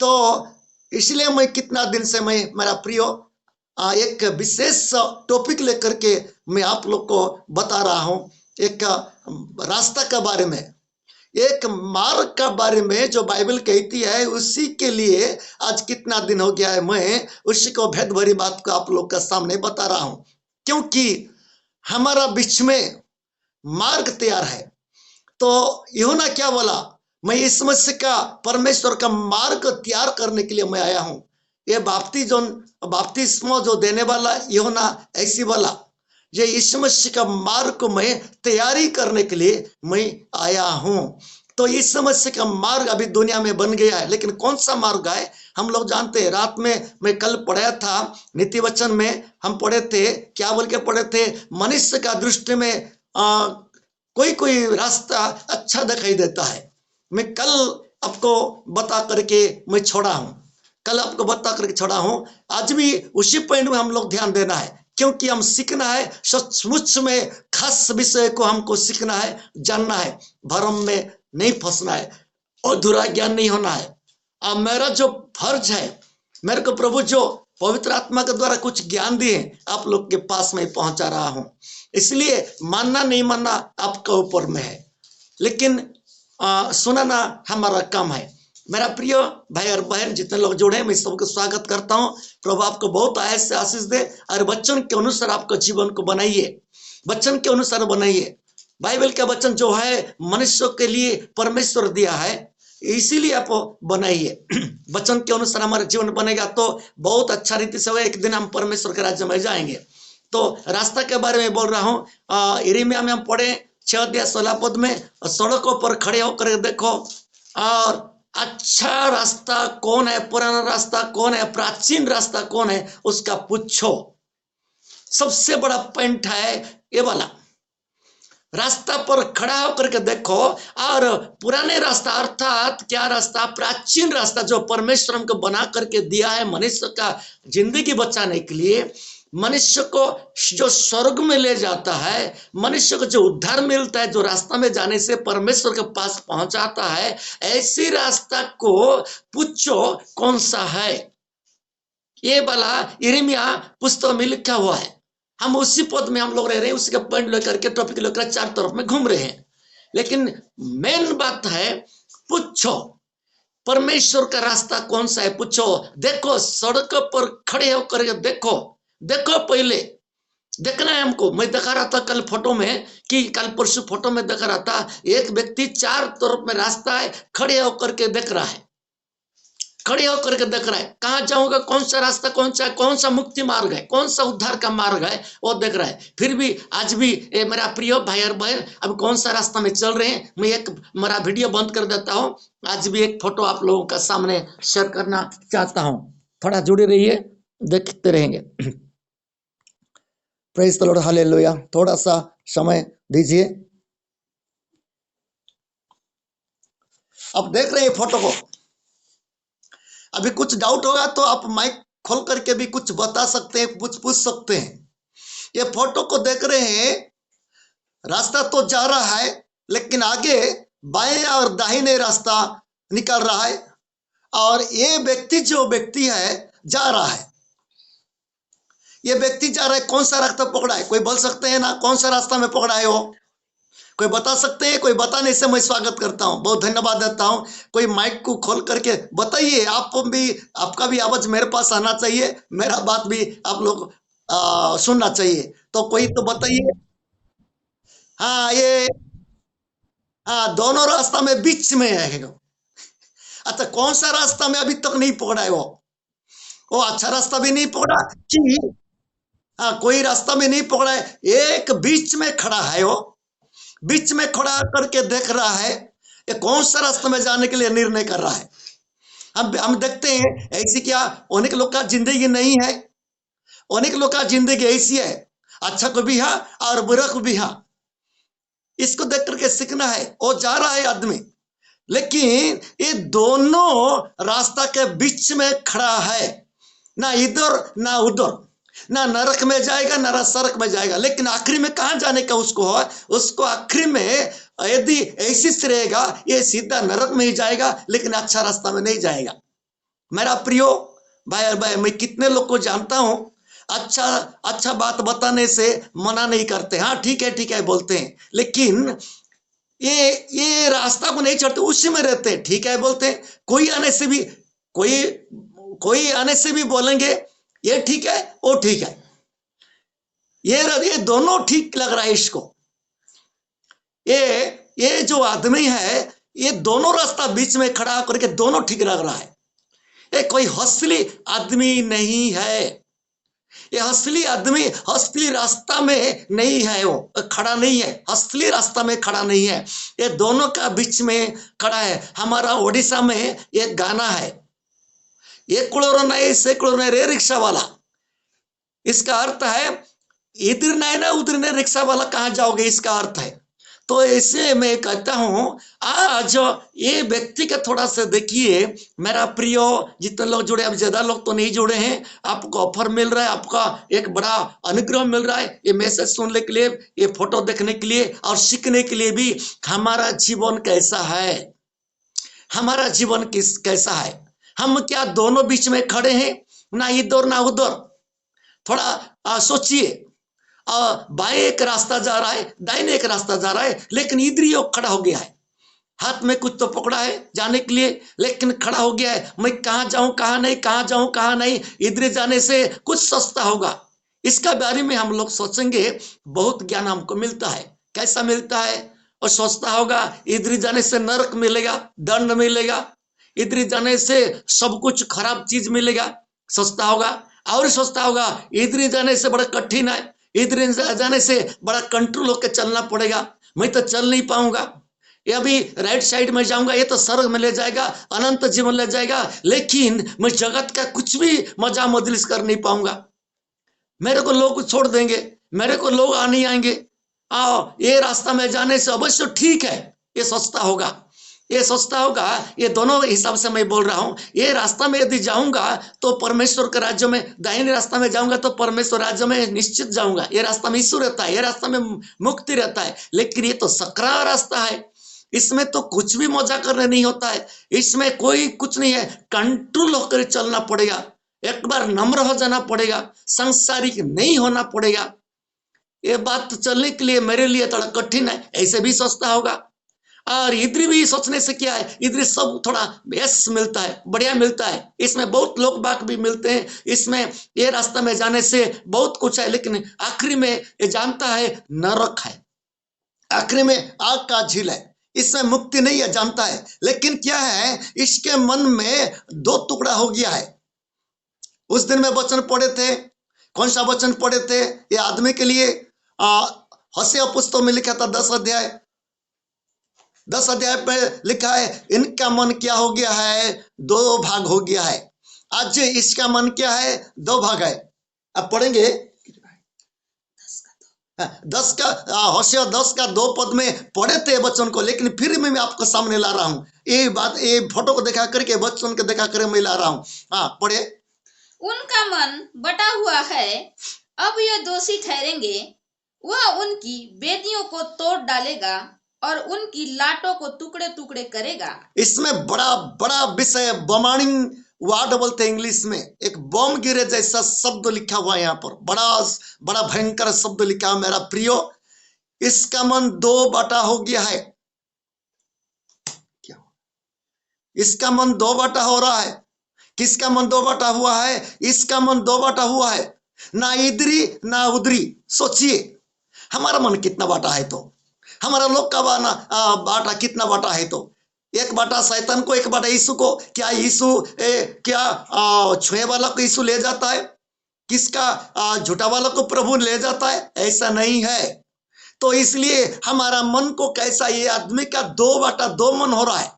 तो इसलिए मैं कितना दिन से मेरा प्रियो एक विशेष टॉपिक लेकर के मैं आप लोग को बता रहा हूं, एक रास्ता के बारे में, एक मार्ग का बारे में जो बाइबल कहती है, उसी के लिए आज कितना दिन हो गया है मैं उसी को भेद भरी बात को आप लोग के सामने बता रहा हूं, क्योंकि हमारा बीच में मार्ग तैयार है। तो यूहन्ना क्या बोला, मैं इस मसीह का, परमेश्वर का मार्ग तैयार करने के लिए मैं आया हूं। ये बपतिस्मा जो देने वाला यूहन्ना ऐसी बोला, ये इस मसीह का मार्ग को मैं तैयारी करने के लिए मैं आया हूं। तो इस मसीह का मार्ग अभी दुनिया में बन गया है, लेकिन कौन सा मार्ग है हम लोग जानते हैं। रात में मैं कल पढ़ाया था नीति वचन में, हम पढ़े थे, क्या बोल के पढ़े थे, मनुष्य का दृष्टि में कोई रास्ता अच्छा दिखाई देता है। मैं कल आपको बता करके मैं छोड़ा हूं, आज भी उसी पॉइंट में हम लोग ध्यान देना है, क्योंकि हम सीखना है, सचमुच में खास विषय को हमको सीखना है, जानना है, भ्रम में नहीं फंसना है और अधूरा ज्ञान नहीं होना है। अब मेरा जो फर्ज है, मेरे को प्रभु जो पवित्र आत्मा के द्वारा कुछ ज्ञान दिए आप लोग के पास में पहुंचा रहा हूं। इसलिए मानना नहीं मानना आपके ऊपर में है, लेकिन सुनाना हमारा काम है। मेरा प्रिय भाई और बहन जितने लोग जुड़े, मैं सबको स्वागत करता हूं। प्रभु आपको बहुत आयत से आशीष दे, और वचन के अनुसार आपको जीवन को बनाइए, वचन के अनुसार बनाइए। बाइबल का वचन जो है मनुष्यों के लिए परमेश्वर दिया है, इसीलिए आप बनाइए। वचन के अनुसार हमारा जीवन बनेगा तो बहुत अच्छा रीति से एक दिन हम परमेश्वर के राज्य में जाएंगे। तो रास्ता के बारे में बोल रहा हूँ। यिर्मयाह में हम पढ़े 6:16 में, सड़कों पर खड़े होकर देखो और अच्छा रास्ता कौन है, पुराना रास्ता कौन है, प्राचीन रास्ता कौन है, उसका पूछो। सबसे बड़ा पॉइंट है ये वाला, रास्ता पर खड़ा होकर के देखो। और पुराने रास्ता अर्थात क्या रास्ता, प्राचीन रास्ता जो परमेश्वर हमको बना करके दिया है मनुष्य का जिंदगी बचाने के लिए, मनुष्य को जो स्वर्ग में ले जाता है, मनुष्य को जो उद्धार मिलता है, जो रास्ता में जाने से परमेश्वर के पास पहुंचाता है, ऐसी रास्ता को पूछो कौन सा है। ये वाला यिर्मयाह पुस्तक में लिखा हुआ है। हम उसी पद में हम लोग रह रहे हैं, उसी का पॉइंट लेकर के, टॉपिक लेकर चार तरफ में घूम रहे हैं। लेकिन मेन बात है, पूछो परमेश्वर का रास्ता कौन सा है, पूछो। देखो, सड़क पर खड़े होकर के देखो, पहले देखना है हमको। मैं दिखा रहा था कल फोटो में, कि कल परसों फोटो में दिखा रहा था, एक व्यक्ति चार तरफ में रास्ता है, खड़े होकर के देख रहा है, खड़े होकर के देख रहा है, कहाँ जाऊंगा, कौन सा रास्ता, कौन सा मुक्ति मार्ग है, कौन सा उद्धार का मार्ग है, वो देख रहा है। फिर भी आज भी मेरा प्रिय भाई और बहन, अब कौन सा रास्ता में चल रहे हैं, मैं एक मेरा वीडियो बंद कर देता हूँ। आज भी एक फोटो आप लोगों का सामने शेयर करना चाहता हूँ, थोड़ा जुड़े रहिए, देखते रहेंगे। Praise the Lord, hallelujah. थोड़ा सा समय दीजिए। अब देख रहे हैं फोटो को, अभी कुछ डाउट होगा तो आप माइक खोल करके भी कुछ बता सकते हैं, कुछ पूछ सकते हैं। ये फोटो को देख रहे हैं, रास्ता तो जा रहा है, लेकिन आगे बाएं और दाहिने रास्ता निकल रहा है, और ये व्यक्ति जो व्यक्ति है जा रहा है, ये व्यक्ति जा रहा है, कौन सा रास्ता पकड़ा है? कोई बोल सकते हैं ना, कौन सा रास्ता में पकड़ा है? वो कोई बता सकते हैं? कोई बताने से मैं स्वागत करता हूं, बहुत धन्यवाद देता हूं। कोई माइक को खोल करके बताइए, आप भी, आपका भी आवाज मेरे पास आना चाहिए, मेरा बात भी आप लोग सुनना चाहिए। तो कोई तो बताइए। हाँ, ये, हाँ, दोनों रास्ता में बीच में है। अच्छा, कौन सा रास्ता में अभी तक नहीं पकड़ा है? वो अच्छा रास्ता भी नहीं पकड़ा कि, हाँ, कोई रास्ता में नहीं पकड़ा है, एक बीच में खड़ा है। वो बीच में खड़ा करके देख रहा है, ये कौन सा रास्ता में जाने के लिए निर्णय कर रहा है। हम देखते हैं ऐसी, क्या अनेक लोग का जिंदगी नहीं है, अनेक लोग का जिंदगी ऐसी है, अच्छा को भी है और बुरा को भी है। इसको देख करके सीखना है। वो जा रहा है आदमी, लेकिन ये दोनों रास्ता के बीच में खड़ा है, ना इधर ना उधर, ना नरक में जाएगा ना सड़क में जाएगा, लेकिन आखिरी में कहां जाने का उसको है? उसको आखिरी में यदि ऐसी से रहेगा, ये सीधा नरक में ही जाएगा, लेकिन अच्छा रास्ता में नहीं जाएगा। मेरा प्रियो भाई और भाई, मैं कितने लोग को जानता हूं, अच्छा अच्छा बात बताने से मना नहीं करते, हाँ ठीक है बोलते हैं, लेकिन ये रास्ता को नहीं चढ़ते, उसी में रहते हैं, ठीक है बोलते हैं। कोई आने से भी, कोई आने से भी बोलेंगे ये ठीक है वो ठीक है, ये दोनों ठीक लग रहा है इसको। ये जो आदमी है, ये दोनों रास्ता बीच में खड़ा करके दोनों ठीक लग रहा है। ये कोई असली आदमी नहीं है, ये असली आदमी असली रास्ता में नहीं है, वो खड़ा नहीं है, असली रास्ता में खड़ा नहीं है, ये दोनों का बीच में खड़ा है। हमारा ओडिशा में एक गाना है, ये कुड़ोरो नहीं से कुड़ोरो नहीं रे रिक्शा वाला। इसका अर्थ है, इधर नहीं ना उधर नहीं, रिक्शा वाला कहां जाओगे, इसका अर्थ है। तो ऐसे मैं कहता हूं, आज ये व्यक्ति का थोड़ा सा देखिए। मेरा प्रियो, जितने लोग जुड़े, अब ज्यादा लोग तो नहीं जुड़े हैं, आपको ऑफर मिल रहा है, आपका एक बड़ा अनुग्रह मिल रहा है, ये मैसेज सुनने के लिए, ये फोटो देखने के लिए और सीखने के लिए भी। हमारा जीवन कैसा है, हमारा जीवन कैसा है? हम क्या दोनों बीच में खड़े हैं, ना इधर ना उधर? थोड़ा सोचिए। बाएं एक रास्ता जा रहा है, दाहिने एक रास्ता जा रहा है, लेकिन इधर ही खड़ा हो गया है। हाथ में कुछ तो पकड़ा है जाने के लिए, लेकिन खड़ा हो गया है, मैं कहां जाऊं कहां नहीं, कहां जाऊं कहां नहीं। इधर जाने से कुछ सस्ता होगा, इसका बारे में हम लोग सोचेंगे, बहुत ज्ञान हमको मिलता है। कैसा मिलता है? और सस्ता होगा, इधर जाने से नरक मिलेगा, दंड मिलेगा, इधर जाने से सब कुछ खराब चीज मिलेगा, सस्ता होगा। और सस्ता होगा, इधर जाने से बड़ा कठिन है, इधर जाने से बड़ा कंट्रोल होकर चलना पड़ेगा, मैं तो चल नहीं पाऊंगा। ये अभी राइट साइड में जाऊंगा, ये तो स्वर्ग में ले जाएगा, अनंत जीवन ले जाएगा, लेकिन मैं जगत का कुछ भी मजा मजलिस कर नहीं पाऊंगा। मेरे को लोग छोड़ देंगे, मेरे को लोग आ नहीं आएंगे। आओ, ये रास्ता में जाने से अवश्य ठीक है, ये सस्ता होगा, ये सस्ता होगा। ये दोनों हिसाब से मैं बोल रहा हूं। ये रास्ता में यदि जाऊंगा तो परमेश्वर के राज्य में, दाहिने रास्ता में जाऊंगा तो परमेश्वर राज्य में निश्चित जाऊंगा। ये रास्ता में ईश्वर रहता है, ये रास्ता में मुक्ति रहता है। लेकिन ये तो सकरा रास्ता है, इसमें तो कुछ भी मजा करने नहीं होता है, इसमें कोई कुछ नहीं है, कंट्रोल होकर चलना पड़ेगा, एक बार नम्र हो जाना पड़ेगा, सांसारिक नहीं होना पड़ेगा। ये बात चलने के लिए मेरे लिए थोड़ा कठिन है, ऐसे भी सस्ता होगा। और इधर भी सोचने से क्या है, इधर सब थोड़ा यस मिलता है, बढ़िया मिलता है, इसमें बहुत लोग बाग भी मिलते हैं, इसमें ये रास्ता में जाने से बहुत कुछ है, लेकिन आखिरी में ये जानता है नरक है, आखिरी में आग का झील है। इसमें मुक्ति नहीं है, जानता है, लेकिन क्या है, इसके मन में दो टुकड़ा हो गया है। उस दिन में वचन पढ़े थे, कौन सा वचन पढ़े थे? ये आदमी के लिए होशे पुस्तक में लिखा था 10 अध्याय पे लिखा है, इनका मन क्या हो गया है? 2 भाग हो गया है। आज इसका मन क्या है? 2 भाग है। अब पढ़ेंगे 10 का होशे 10 का 2 पद में पढ़े थे वचन को, लेकिन फिर मैं आपको सामने ला रहा हूं। ये बात, ये फोटो को दिखा करके, वचन को दिखा कर मैं ला रहा हूं। हाँ, पढ़े। उनका मन बटा हुआ है, अब ये दोषी ठहरेंगे। वह उनकी वेदियों को तोड़ डालेगा और उनकी लाटों को टुकड़े टुकड़े करेगा। इसमें बड़ा बड़ा विषय, बॉम्बिंग वार्ड बोलते हैं इंग्लिश में, एक बॉम्ब गिरे जैसा शब्द लिखा हुआ है यहाँ पर, बड़ा बड़ा भयंकर शब्द लिखा है। मेरा प्रियो, इसका मन 2 बटा हो गया है। क्या? इसका मन 2 बटा हो रहा है। किसका मन 2 बटा हुआ है? इसका मन 2 बटा हुआ है, ना इधरी ना उधरी। सोचिए हमारा मन कितना बाटा है, तो हमारा लोग का बाटा कितना बाटा है? तो 1 बाटा शैतान को, 1 बाटा यीशु को। क्या यीशु क्या छुए वाला को यीशु ले जाता है? किसका झूठा वाला को प्रभु ले जाता है? ऐसा नहीं है। तो इसलिए हमारा मन को कैसा, ये आदमी का 2 बटा 2 मन हो रहा है।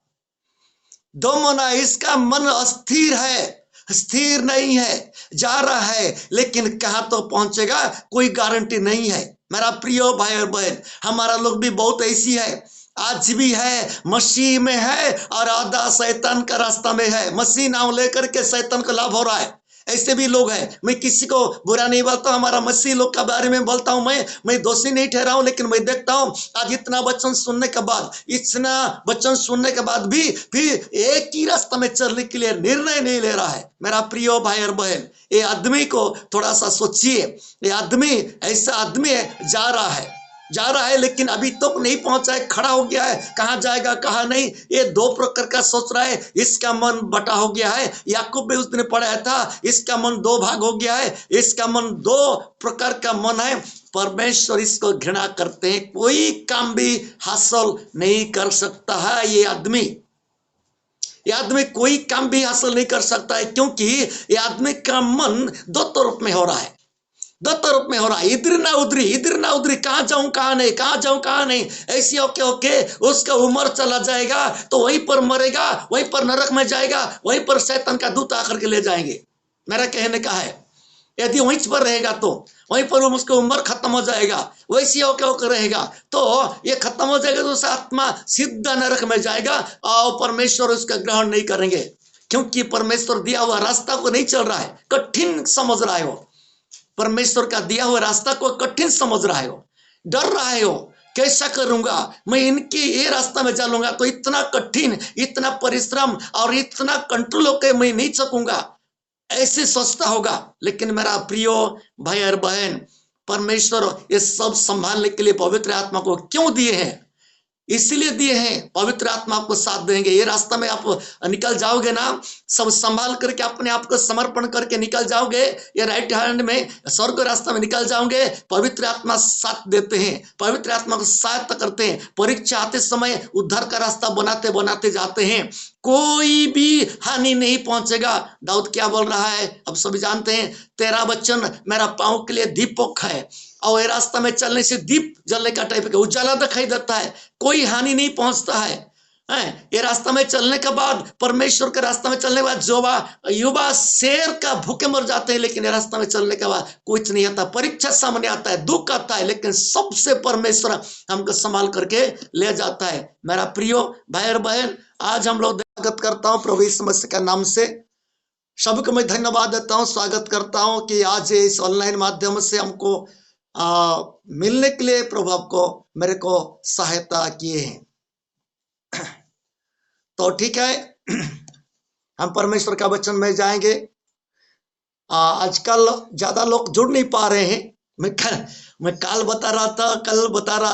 2 मन है, इसका मन अस्थिर है, स्थिर नहीं है, जा रहा है, लेकिन कहां तो पहुंचेगा कोई गारंटी नहीं है। मेरा प्रिय भाई और बहन, हमारा लोग भी बहुत ऐसी है, आज भी है, मसीह में है और आधा शैतान का रास्ता में है। मसीह नाम लेकर के शैतान को लाभ हो रहा है, ऐसे भी लोग हैं। मैं किसी को बुरा नहीं बोलता, हमारा मसीह लोग के बारे में बोलता हूं। मैं दोषी नहीं ठहरा हूं, लेकिन मैं देखता हूं आज इतना वचन सुनने के बाद, इतना वचन सुनने के बाद भी फिर एक ही रास्ता में चलने के लिए निर्णय नहीं ले रहा है। मेरा प्रिय भाई और बहन, ये आदमी को थोड़ा सा सोचिए। ये आदमी ऐसा आदमी जा रहा है, लेकिन अभी तक नहीं पहुंचा है, खड़ा हो गया है, कहां जाएगा कहां नहीं, ये 2 प्रकार का सोच रहा है। इसका मन बटा हो गया है। याकूब भी उस दिन पढ़ाया था, इसका मन 2 भाग हो गया है। इसका मन 2 प्रकार का मन है। परमेश्वर इसको घृणा करते हैं, कोई काम भी हासिल नहीं कर सकता है। ये आदमी कोई काम भी हासिल नहीं कर सकता है, क्योंकि ये आदमी का मन 2 तरफ में हो रहा है। 2 तरफ में हो रहा है, इधर ना उधरी, कहां जाऊं कहां नहीं। ऐसी होके उसका उम्र चला जाएगा, तो वहीं पर मरेगा, वहीं पर नरक में जाएगा, वहीं पर शैतान का दूत आकर के ले जाएंगे। मेरा कहने का है, यदि वहीं पर रहेगा तो वहीं पर उसकी उम्र खत्म हो जाएगा, वैसी होकर रहेगा तो ये खत्म हो जाएगा, तो आत्मा सीधा नरक में जाएगा और परमेश्वर उसका ग्रहण नहीं करेंगे, क्योंकि परमेश्वर दिया हुआ रास्ता को नहीं चल रहा है, कठिन समझ रहा है। वो परमेश्वर का दिया हुआ रास्ता को कठिन समझ रहा है, हो डर रहा है, हो कैसा करूंगा मैं, इनके ये रास्ता में चलूंगा तो इतना कठिन, इतना परिश्रम और इतना कंट्रोल होकर मैं नहीं सकूंगा, ऐसे सोचता होगा। लेकिन मेरा प्रियो भाई और बहन, परमेश्वर ये सब संभालने के लिए पवित्र आत्मा को क्यों दिए हैं? इसलिए दिए हैं, पवित्र आत्मा आपको साथ देंगे। ये रास्ता में आप निकल जाओगे ना, सब संभाल करके अपने आप को समर्पण करके निकल जाओगे, ये राइट हैंड में स्वर्ग रास्ता में निकल जाओगे। पवित्र आत्मा साथ देते हैं, पवित्र आत्मा को सहायता करते हैं। परीक्षा आते समय उद्धार का रास्ता बनाते बनाते जाते हैं, कोई भी हानि नहीं पहुंचेगा। दाऊद क्या बोल रहा है, अब सभी जानते हैं, तेरा वचन मेरा पांव के लिए दीपक है, और ये रास्ता में चलने से दीप जलने का टाइप का उजाला दिखाई देता है, कोई हानि नहीं पहुंचता है। ये रास्ता में चलने के बाद, परमेश्वर के रास्ता में चलने के बाद युवा शेर का भूखे मर जाते हैं, लेकिन ये रास्ता में चलने के बाद कुछ नहीं आता, परीक्षा सामने आता है, दुख आता है, लेकिन सबसे परमेश्वर हमको संभाल करके ले जाता है। मेरा प्रियो भाई और बहन, आज हम लोग स्वागत करता हूँ प्रभु यीशु मसीह का नाम से, सबको मैं धन्यवाद देता हूँ, स्वागत करता हूँ कि आज इस ऑनलाइन माध्यम से हमको मिलने के लिए प्रभु आपको मेरे को सहायता किए हैं। तो ठीक है, हम परमेश्वर का वचन में जाएंगे। आजकल ज्यादा लोग जुड़ नहीं पा रहे हैं। मैं कल बता रहा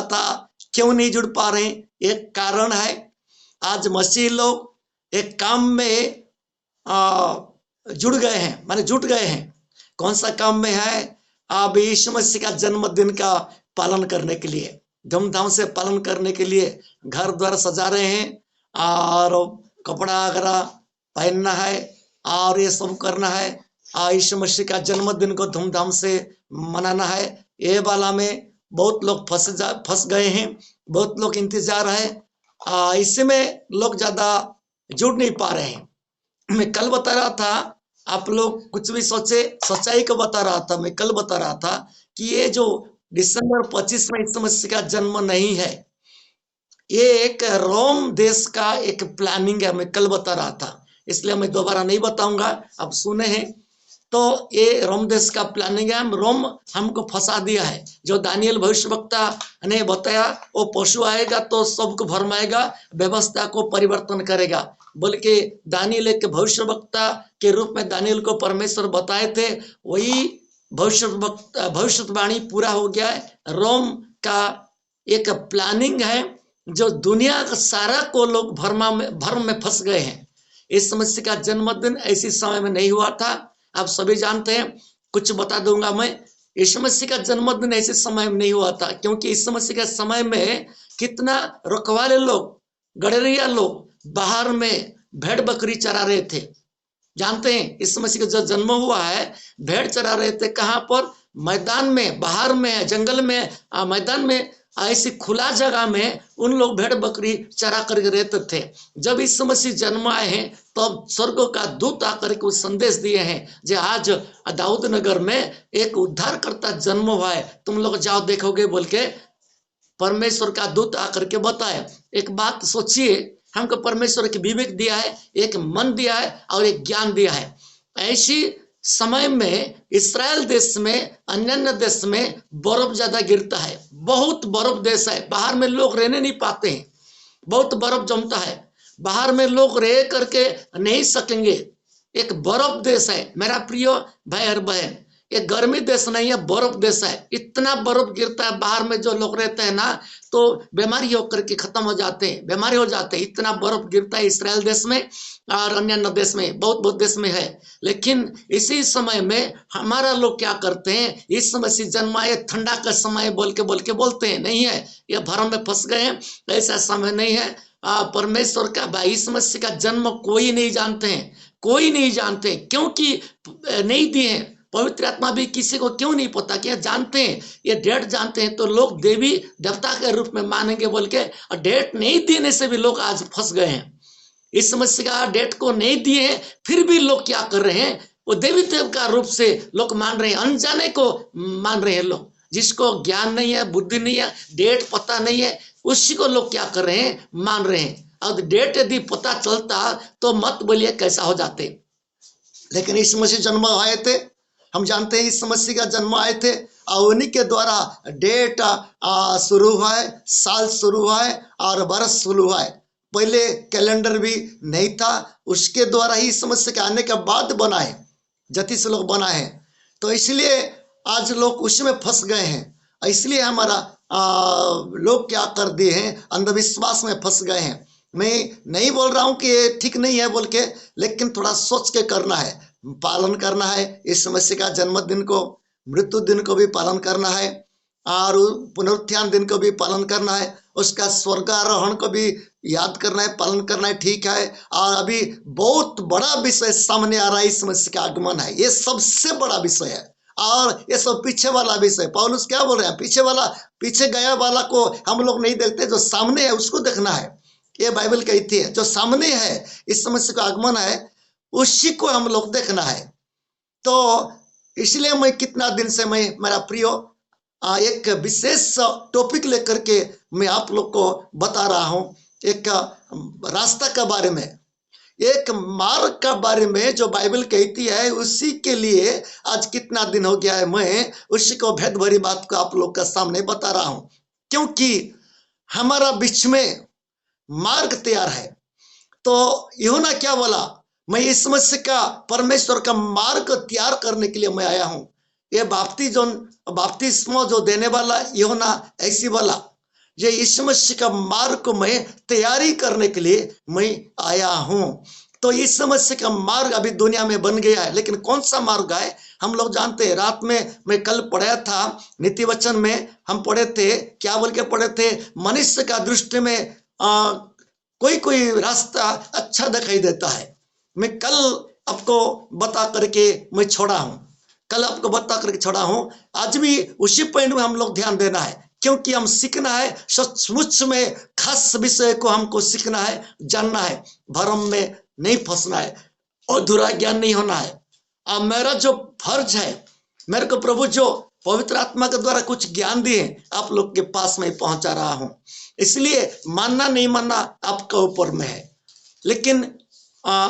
था क्यों नहीं जुड़ पा रहे हैं। एक कारण है, आज मसीह लोग एक काम में जुड़ गए हैं, माने जुट गए हैं। कौन सा काम में है? अब यीशु मसीह का जन्मदिन का पालन करने के लिए। धूमधाम से पालन करने के लिए घर द्वार सजा रहे हैं और कपड़ा वगैरह पहनना है और ये सब करना है। यीशु मसीह का जन्मदिन को धूमधाम से मनाना है। ये वाला में बहुत लोग फंस गए हैं, बहुत लोग इंतजार है। इसमें लोग ज्यादा जुड़ नहीं पा रहे हैं। मैं कल बता रहा था, आप लोग कुछ भी सोचे, सच्चाई को बता रहा था। मैं कल बता रहा था कि ये जो दिसंबर 25 में यीशु मसीह का जन्म नहीं है, ये एक रोम देश का एक प्लानिंग है। मैं कल बता रहा था, इसलिए मैं दोबारा नहीं बताऊंगा, अब सुने हैं। तो ये रोम देश का प्लानिंग है। रोम हमको फंसा दिया है। जो दानियल भविष्यवक्ता ने बताया, वो पशु आएगा तो सबको भरमाएगा, व्यवस्था को परिवर्तन करेगा, बोल के दानियल एक भविष्यवक्ता के रूप में दानियल को परमेश्वर बताए थे। वही भविष्यवाणी पूरा हो गया है। रोम का एक प्लानिंग है जो दुनिया का सारा को लोग भर्म में फंस गए हैं। इस समस्या का जन्मदिन ऐसी समय में नहीं हुआ था, आप सभी जानते हैं। कुछ बता दूंगा मैं, यीशु मसीह का जन्मदिन ऐसे समय में नहीं हुआ था, क्योंकि इस मसीह के समय में कितना रखवाले लोग, गडरिया लोग बाहर में भेड़ बकरी चरा रहे थे। जानते हैं, इस मसीह का जो जन्म हुआ है, भेड़ चरा रहे थे। कहाँ पर? मैदान में, बाहर में, जंगल में, मैदान में, ऐसी खुला जगह में उन लोग भेड़ बकरी चरा करके रहते थे। जब यीशु मसीह जन्म आए हैं तब स्वर्ग का दूत आकर के संदेश दिए हैं जो आज दाऊद नगर में एक उद्धारकर्ता जन्म हुआ है, तुम लोग जाओ देखोगे, बोल के परमेश्वर का दूत आकर के बताए। एक बात सोचिए, हमको परमेश्वर के विवेक दिया है, एक मन दिया है और एक ज्ञान दिया है। ऐसी समय में इस्राएल देश में, अन्य देश में बर्फ ज्यादा गिरता है, बहुत बर्फ देश है, बाहर में लोग रहने नहीं पाते हैं, बहुत बर्फ जमता है, बाहर में लोग रह करके नहीं सकेंगे। एक बर्फ देश है मेरा प्रिय भाई और बहन, ये गर्मी देश नहीं है, बर्फ देश है। इतना बर्फ गिरता है, बाहर में जो लोग रहते हैं ना तो बीमारी होकर के खत्म हो जाते हैं, बीमारी हो जाते हैं। इतना बर्फ गिरता है इस्राएल देश में और अन्य देश में, बहुत देश में है। लेकिन इसी समय में हमारा लोग क्या करते हैं, इस समय से जन्माए ठंडा का समय बोल के बोलते हैं, नहीं है, ये भ्रम में फंस गए हैं। ऐसा समय नहीं है। परमेश्वर का, इस मसीह का जन्म कोई नहीं जानते हैं, कोई नहीं जानते, क्योंकि नहीं दिए हैं। पवित्र आत्मा भी किसी को क्यों नहीं पता कि जानते हैं, ये डेट जानते हैं तो लोग देवी देवता के रूप में मानेंगे बोल के, और डेट नहीं देने से भी लोग आज फंस गए हैं। इस समस्या का डेट को नहीं दिए हैं, फिर भी लोग क्या कर रहे हैं, वो देवी देव का रूप से लोग मान रहे हैं, अनजाने को मान रहे हैं लोग। जिसको ज्ञान नहीं है, बुद्धि नहीं है, डेट पता नहीं है, उसी को लोग क्या कर रहे हैं, मान रहे हैं। और डेट यदि पता चलता तो मत बोलिए कैसा हो जाते। लेकिन इस मसीह जन्म आए थे, हम जानते हैं इस मसीह का जन्म आए थे और उन्हीं के द्वारा डेट शुरू हुआ है, साल शुरू हुआ है और बरस शुरू हुआ है। पहले कैलेंडर भी नहीं था, उसके द्वारा ही इस मसीह के आने के बाद बना है, जति से लोग बना है। तो इसलिए आज लोग उसमें फंस गए हैं। इसलिए हमारा लोग क्या कर दिए हैं, अंधविश्वास में फंस गए हैं। मैं नहीं बोल रहा हूं कि ये ठीक नहीं है बोल के, लेकिन थोड़ा सोच के करना है, पालन करना है। इस मसीह का जन्मदिन को, मृत्यु दिन को भी पालन करना है और पुनरुत्थान दिन को भी पालन करना है, उसका स्वर्गारोहण को भी याद करना है, पालन करना है, ठीक है। और अभी बहुत बड़ा विषय सामने आ रहा है, इस मसीह का आगमन है, ये सबसे बड़ा विषय है। और ये सब पीछे वाला विषय, पौलुस क्या बोल रहे हैं, पीछे गया वाला को हम लोग नहीं देखते, जो सामने है उसको देखना है। ये बाइबल कहती है, जो सामने है, इस मसीह का आगमन है, उसी को हम लोग देखना है। तो इसलिए मैं कितना दिन से मेरा प्रियो एक विशेष टॉपिक लेकर के मैं आप लोग को बता रहा हूं, एक रास्ता के बारे में, एक मार्ग का बारे में जो बाइबल कहती है, उसी के लिए आज कितना दिन हो गया है मैं उसी को भेद भरी बात को आप लोग के सामने बता रहा हूं, क्योंकि हमारा बीच में मार्ग तैयार है। तो यूहन्ना क्या बोला, मैं इस मसीह का, परमेश्वर का मार्ग तैयार करने के लिए मैं आया हूं। ये बपतिस्मा जो देने वाला यूहन्ना ऐसी बोला, ये इस मसीह का मार्ग को मैं तैयारी करने के लिए मैं आया हूं। तो इस समस्या का मार्ग अभी दुनिया में बन गया है, लेकिन कौन सा मार्ग है हम लोग जानते हैं। रात में मैं कल पढ़ा था नीति वचन में, हम पढ़े थे, क्या बोल के पढ़े थे, मनुष्य का दृष्टि में कोई कोई रास्ता अच्छा दिखाई देता है। मैं कल आपको बता करके मैं छोड़ा हूं, कल आपको बता करके छोड़ा हूं। आज भी उसी पॉइंट में हम लोग ध्यान देना है, क्योंकि हम सीखना है सचमुच में, खास विषय को हमको सीखना है, जानना है, भ्रम में नहीं फंसना है, अधूरा ज्ञान नहीं होना है। अब मेरा जो फर्ज है, मेरे को प्रभु जो पवित्र आत्मा के द्वारा कुछ ज्ञान दिए आप लोग के पास में पहुंचा रहा हूं, इसलिए मानना नहीं मानना आपका ऊपर में है, लेकिन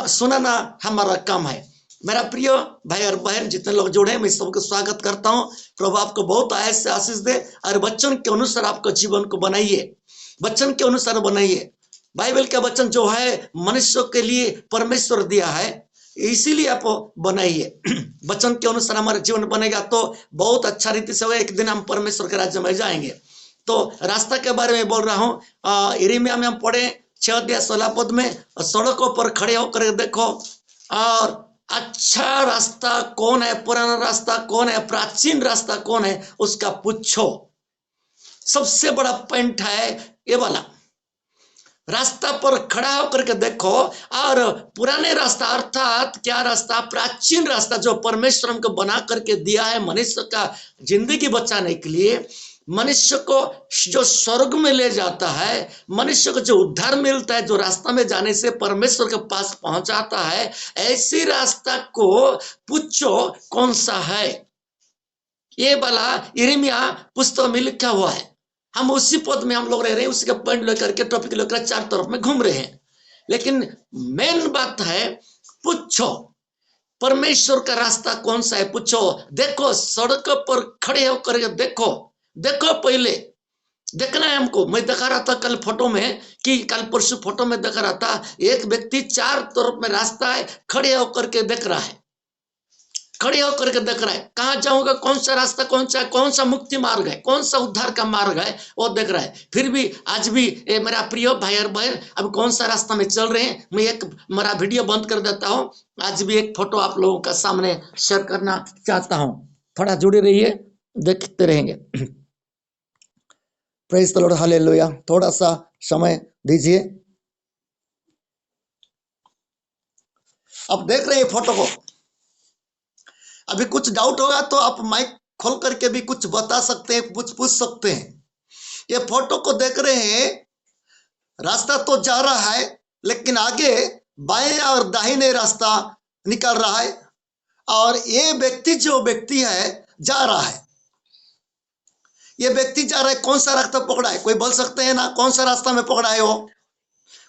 सुनाना हमारा काम है। मेरा प्रिय भाई और बहन जितने लोग जुड़े हैं, मैं सबको स्वागत करता हूं। प्रभु आपको बहुत आयत से आशीष दे और वचन के अनुसार आपको जीवन को बनाइए, वचन के अनुसार बनाइए। बाइबल का वचन जो है मनुष्यों के लिए परमेश्वर दिया है, इसीलिए आप बनाइए। वचन के अनुसार हमारा जीवन बनेगा तो बहुत अच्छा रीति से होगा, एक दिन हम परमेश्वर के राज्य में जाएंगे। तो रास्ता के बारे में बोल रहा हूँ। यिर्मयाह में हम पढ़े 6:16 में, सड़कों पर खड़े होकर देखो और अच्छा रास्ता कौन है, पुराना रास्ता कौन है, प्राचीन रास्ता कौन है, उसका पूछो। सबसे बड़ा पॉइंट है ये वाला, रास्ता पर खड़ा होकर के देखो और पुराने रास्ता अर्थात क्या रास्ता, प्राचीन रास्ता जो परमेश्वर हमको बना करके दिया है मनुष्य का जिंदगी बचाने के लिए, मनुष्य को जो स्वर्ग में ले जाता है, मनुष्य को जो उद्धार मिलता है, जो रास्ता में जाने से परमेश्वर के पास पहुंचाता है, ऐसी रास्ता को पूछो कौन सा है। ये वाला यिर्मयाह पुस्तक में लिखा हुआ है। हम उसी पद में हम लोग रह रहे हैं, उसी का पॉइंट लेकर के टॉपिक लेकर चार तरफ में घूम रहे हैं, लेकिन मेन बात है पूछो परमेश्वर का रास्ता कौन सा है, पूछो। देखो सड़क पर खड़े होकर के देखो, देखो पहले देखना है हमको। मैं दिखा रहा था कल फोटो में, कि कल परसों फोटो में दिखा रहा था, एक व्यक्ति चार तरफ में रास्ता है, खड़े होकर के देख रहा है, खड़े होकर के देख रहा है, कहाँ जाऊंगा, कौन सा रास्ता, कौन सा मुक्ति मार्ग है, कौन सा उद्धार का मार्ग है, वो देख रहा है। फिर भी आज भी मेरा प्रिय भाई और बहन, अब कौन सा रास्ता में चल रहे हैं, मैं एक मेरा वीडियो बंद कर देता हूँ। आज भी एक फोटो आप लोगों का सामने शेयर करना चाहता हूँ, थोड़ा जुड़े रहिए, देखते रहेंगे। Praise the Lord, hallelujah. थोड़ा सा समय दीजिए। अब देख रहे हैं फोटो को, अभी कुछ डाउट होगा तो आप माइक खोल करके भी कुछ बता सकते हैं, कुछ पूछ सकते हैं। ये फोटो को देख रहे हैं, रास्ता तो जा रहा है, लेकिन आगे बाएं और दाहिने रास्ता निकल रहा है, और ये व्यक्ति जो व्यक्ति है जा रहा है, ये व्यक्ति जा रहा है, कौन सा रास्ता पकड़ा है, कोई बोल सकते हैं ना, कौन सा रास्ता में पकड़ा है, वो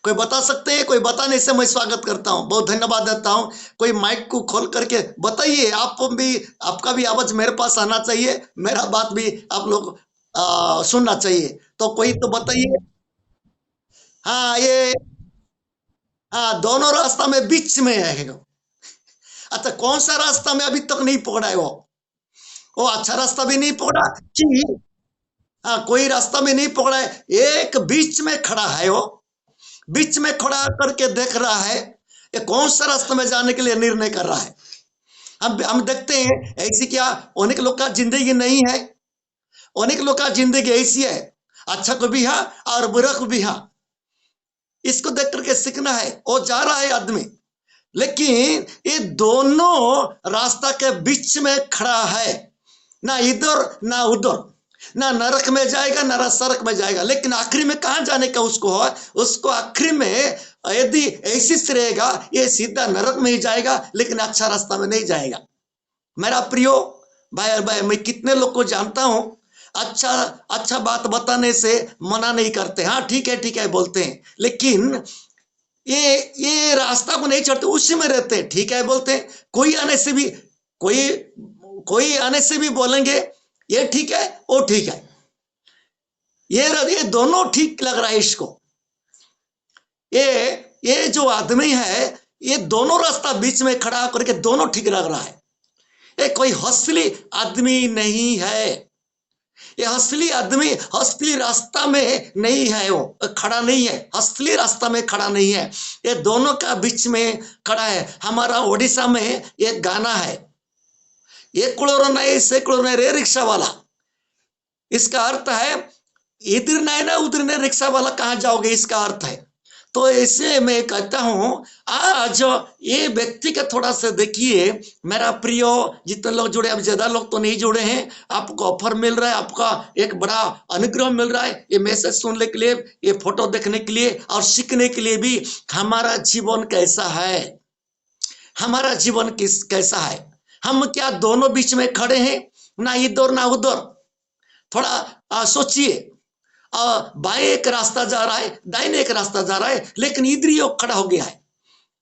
कोई बता सकते हैं? कोई बताने से मैं स्वागत करता हूं, बहुत धन्यवाद देता हूं। कोई माइक को खोल करके बताइए, आप भी, आपका भी आवाज मेरे पास आना चाहिए, मेरा बात भी आप लोग सुनना चाहिए, तो कोई तो बताइए। हाँ ये, हाँ दोनों रास्ता में बीच में है। अच्छा कौन सा रास्ता में अभी तक नहीं पकड़ा है, वो अच्छा रास्ता भी नहीं पकड़ा कि, हाँ कोई रास्ता में नहीं पकड़ा है, एक बीच में खड़ा है, वो बीच में खड़ा करके देख रहा है, ये कौन सा रास्ता में जाने के लिए निर्णय कर रहा है। हम देखते हैं ऐसी क्या अनेक लोग का जिंदगी नहीं है, अनेक लोग का जिंदगी ऐसी है, अच्छा को भी है और बुरा को भी है। इसको देख करके सीखना है। वो जा रहा है आदमी, लेकिन ये दोनों रास्ता के बीच में खड़ा है, ना इधर ना उधर, ना नरक में जाएगा ना सड़क में जाएगा, लेकिन आखिरी में कहां जाने का उसको है, उसको आखिरी में यदि ऐसी रहेगा, ये सीधा नरक में ही जाएगा, लेकिन अच्छा रास्ता में नहीं जाएगा। मेरा प्रियो भाई और भाई, मैं कितने लोग को जानता हूं, अच्छा बात बताने से मना नहीं करते, हाँ ठीक है बोलते हैं, लेकिन ये रास्ता को नहीं चढ़ते, उसी में रहते हैं, ठीक है बोलते हैं। कोई आने से भी बोलेंगे ये ठीक है वो ठीक है, ये दोनों ठीक लग रहा है इसको। ये जो आदमी है, ये दोनों रास्ता बीच में खड़ा करके दोनों ठीक लग रहा है। ये कोई हौसली आदमी नहीं है, ये असली आदमी असली रास्ता में नहीं है, वो खड़ा नहीं है, असली रास्ता में खड़ा नहीं है, ये दोनों का बीच में खड़ा है। हमारा ओडिशा में एक गाना है, एक कुड़ोर नहीं से कुड़ोर नहीं रे रिक्शा वाला। इसका अर्थ है इधर नहीं ना उधर नहीं, रिक्शा वाला कहाँ जाओगे, इसका अर्थ है। तो ऐसे मैं कहता हूं, आज ये व्यक्ति का थोड़ा सा देखिए मेरा प्रिय, जितने लोग जुड़े, अब ज्यादा लोग तो नहीं जुड़े हैं, आपको ऑफर मिल रहा है, आपका एक बड़ा अनुग्रह मिल रहा है ये मैसेज सुनने के लिए, ये फोटो देखने के लिए और सीखने के लिए भी। हमारा जीवन कैसा है, हमारा जीवन कैसा है, हम क्या दोनों बीच में खड़े हैं, ना इधर ना उधर। थोड़ा सोचिए, बाएं एक रास्ता जा रहा है, दाहिने एक रास्ता जा रहा है, लेकिन इधर ही खड़ा हो गया है,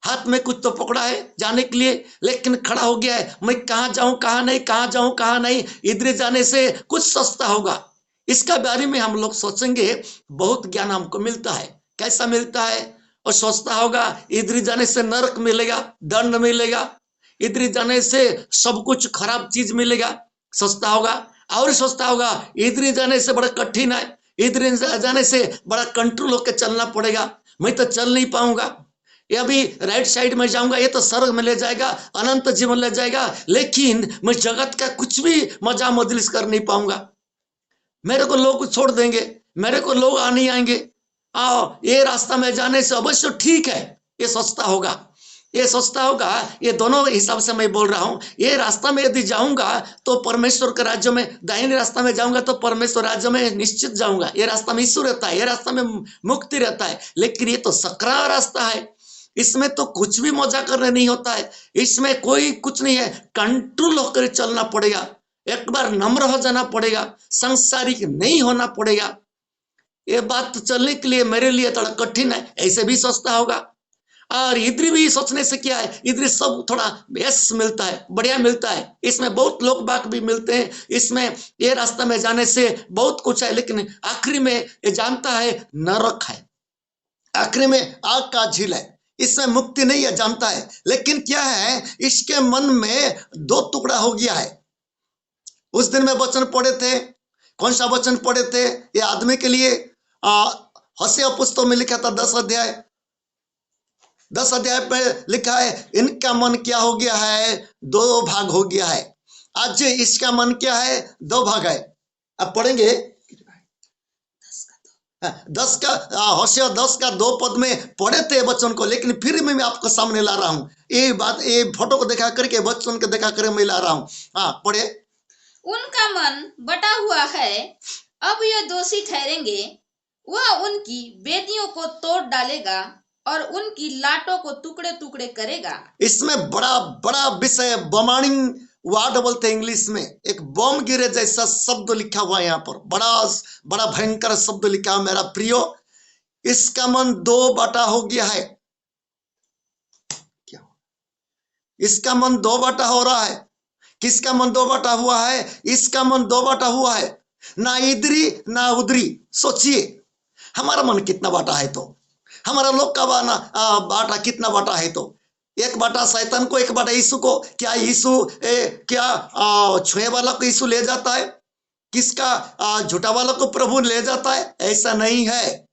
हाथ में कुछ तो पकड़ा है जाने के लिए, लेकिन खड़ा हो गया है, मैं कहाँ जाऊं कहाँ नहीं, कहाँ जाऊं कहाँ नहीं, इधर जाने से कुछ सस्ता होगा। इसका बारे में हम लोग सोचेंगे, बहुत ज्ञान हमको मिलता है। कैसा मिलता है? और सस्ता होगा, इधर जाने से नरक मिलेगा, दंड मिलेगा, इधर जाने से सब कुछ खराब चीज मिलेगा, सस्ता होगा। और सस्ता होगा, इधर जाने से बड़ा कठिन है, इधर जाने से बड़ा कंट्रोल होकर चलना पड़ेगा, मैं तो चल नहीं पाऊंगा। ये अभी राइट साइड में जाऊंगा, ये तो स्वर्ग में ले जाएगा, अनंत जीवन ले जाएगा, लेकिन मैं जगत का कुछ भी मजा मजलिस कर नहीं पाऊंगा। मेरे को लोग छोड़ देंगे, मेरे को लोग आ नहीं आएंगे। आओ, ये रास्ता में जाने से अवश्य ठीक है, ये सस्ता होगा, ये सस्ता होगा, ये दोनों हिसाब से मैं बोल रहा हूं। ये रास्ता में यदि जाऊंगा तो परमेश्वर के राज्य में, दाहिने रास्ता में जाऊंगा तो परमेश्वर राज्य में निश्चित जाऊंगा। ये रास्ता में यीशु रहता है, ये रास्ता में मुक्ति रहता है। लेकिन ये तो सकरा रास्ता है, इसमें तो कुछ भी मजा करने नहीं होता है, इसमें कोई कुछ नहीं है, कंट्रोल होकर चलना पड़ेगा, एक बार नम्र हो जाना पड़ेगा, सांसारिक नहीं होना पड़ेगा। ये बात तो चलने के लिए मेरे लिए थोड़ा कठिन है, ऐसे भी सस्ता होगा। और इधर भी सोचने से क्या है, इधर सब थोड़ा यस मिलता है, बढ़िया मिलता है, इसमें बहुत लोग बाग भी मिलते हैं, इसमें ये रास्ता में जाने से बहुत कुछ है, लेकिन आखिरी में ये जानता है नरक है, आखिरी में आग का झील है, इसमें मुक्ति नहीं है, जानता है। लेकिन क्या है, इसके मन में दो टुकड़ा हो गया है। उस दिन में वचन पढ़े थे, कौन सा वचन पढ़े थे? ये आदमी के लिए होशे पुस्तक में लिखा था 10 अध्याय पे लिखा है, इनका मन क्या हो गया है, 2 भाग हो गया है। आज इसका मन क्या है, 2 भाग है। अब पढ़ेंगे 10 का होशे 10 का 2 पद में पढ़े थे वचन को, लेकिन फिर मैं आपको सामने ला रहा हूं। ये बात, ये फोटो को दिखा करके, वचन को दिखा कर मैं ला रहा हूं। हाँ पढ़े। उनका मन बटा हुआ है, अब ये दोषी ठहरेंगे, वह उनकी वेदियों को तोड़ डालेगा और उनकी लाटों को टुकड़े टुकड़े करेगा। इसमें बड़ा बड़ा विषय, बमार्निंग वार्ड बोलते हैं इंग्लिश में, एक बम गिरे जैसा शब्द लिखा हुआ है यहाँ पर, बड़ा बड़ा भयंकर शब्द लिखा है मेरा प्रियो। इसका मन 2 बटा हो गया है। क्या? इसका मन 2 बटा हो रहा है। किसका मन 2 बटा हुआ है? इसका मन 2 बटा हुआ है, ना इधरी ना उधरी। सोचिए हमारा मन कितना बाटा है, तो हमारा लोग का बाटा कितना बाटा है, तो 1 बाटा शैतान को, 1 बाटा यीशु को। क्या यीशु क्या छुए वाला को यीशु ले जाता है? किसका झूठा वाला को प्रभु ले जाता है? ऐसा नहीं है।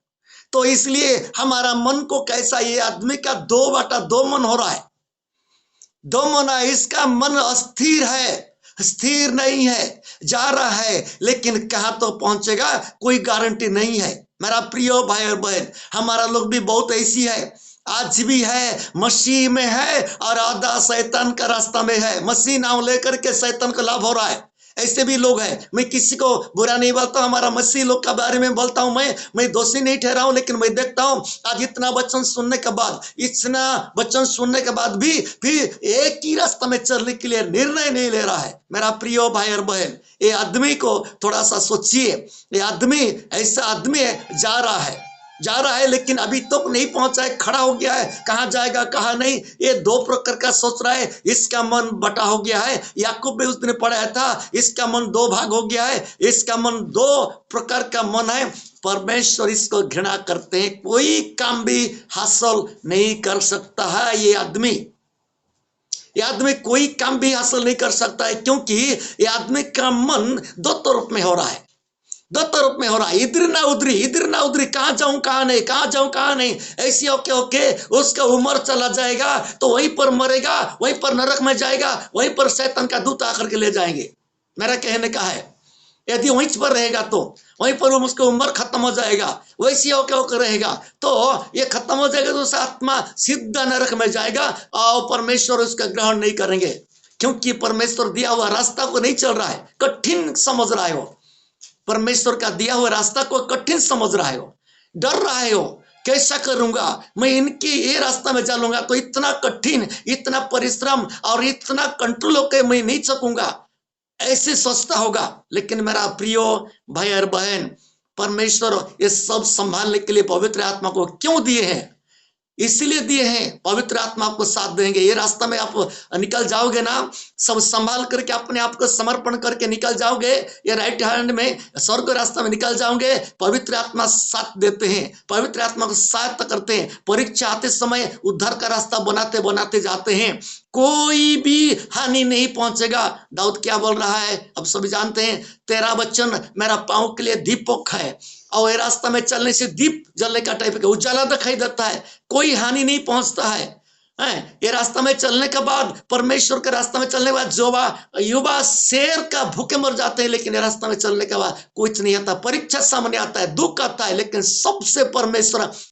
तो इसलिए हमारा मन को कैसा, ये आदमी का 2 बाटा 2 मन हो रहा है, 2 मन है। इसका मन अस्थिर है, स्थिर नहीं है, जा रहा है, लेकिन कहां तो पहुंचेगा कोई गारंटी नहीं है। मेरा प्रिय भाई और बहन, हमारा लोग भी बहुत ऐसी है, आज भी है, मसीह में है और आधा शैतान का रास्ता में है। मसीह नाम लेकर के शैतान का लाभ हो रहा है, ऐसे भी लोग हैं। मैं किसी को बुरा नहीं बोलता, हमारा मसीह लोग का बारे में बोलता हूं। मैं दोषी नहीं ठहरा हूं, लेकिन मैं देखता हूं आज इतना वचन सुनने के बाद, इतना वचन सुनने के बाद भी फिर एक ही रास्ता में चलने के लिए निर्णय नहीं ले रहा है। मेरा प्रिय भाई और बहन, ये आदमी को थोड़ा सा सोचिए, ये आदमी ऐसा आदमी है, जा रहा है लेकिन अभी तक नहीं पहुंचा है, खड़ा हो गया है, कहां जाएगा कहां नहीं, ये 2 प्रकार का सोच रहा है। इसका मन बटा हो गया है। याकूब भी उस दिन पढ़ाया था, इसका मन 2 भाग हो गया है, इसका मन 2 प्रकार का मन है। परमेश्वर इसको घृणा करते हैं, कोई काम भी हासिल नहीं कर सकता है। ये आदमी कोई काम भी हासिल नहीं कर सकता है, क्योंकि ये आदमी का मन 2 तरफ में हो रहा है। दो तरफ में हो रहा है, इधर ना उधरी, कहाँ जाऊं कहाँ नहीं, कहाँ जाऊं कहाँ नहीं, ऐसी होके उसका उम्र चला जाएगा, तो वहीं पर मरेगा, वहीं पर नरक में जाएगा, वहीं पर शैतान का दूत आकर के ले जाएंगे। मेरा कहने का है, यदि वहीं पर रहेगा तो वहीं पर उसकी उम्र खत्म हो जाएगा, वैसी होकर रहेगा तो ये खत्म हो जाएगा, तो उसका आत्मा सीधा नरक में जाएगा और परमेश्वर उसका ग्रहण नहीं करेंगे, क्योंकि परमेश्वर दिया हुआ रास्ता को नहीं चल रहा है, कठिन समझ रहा है। वो परमेश्वर का दिया हुआ रास्ता को कठिन समझ रहा है, हो डर रहा है, हो कैसा करूंगा मैं, इनके ये रास्ता में चलूंगा तो इतना कठिन, इतना परिश्रम और इतना कंट्रोल होकर मैं नहीं सकूंगा, ऐसे सोचता होगा। लेकिन मेरा प्रियो भाई और बहन, परमेश्वर ये सब संभालने के लिए पवित्र आत्मा को क्यों दिए हैं? इसलिए दिए हैं, पवित्र आत्मा आपको साथ देंगे। ये रास्ता में आप निकल जाओगे ना, सब संभाल करके अपने आप को समर्पण करके निकल जाओगे, ये राइट हैंड में स्वर्ग रास्ता में निकल जाओगे। पवित्र आत्मा साथ देते हैं, पवित्र आत्मा को साथ करते हैं। परीक्षा आते समय उद्धार का रास्ता बनाते बनाते जाते हैं, कोई भी हानि नहीं पहुंचेगा। दाऊद क्या बोल रहा है, अब सभी जानते हैं, तेरा वचन मेरा पांव के लिए दीपक है, और ये रास्ता में चलने से दीप जलने का टाइप का उजाला दिखाई देता है, कोई हानि नहीं पहुंचता है। ये रास्ता में चलने के बाद, परमेश्वर के रास्ता में चलने के बाद युवा शेर का भूखे मर जाते हैं, लेकिन ये रास्ता में चलने के बाद कुछ नहीं आता। परीक्षा सामने आता है, दुख आता है, लेकिन सबसे परमेश्वर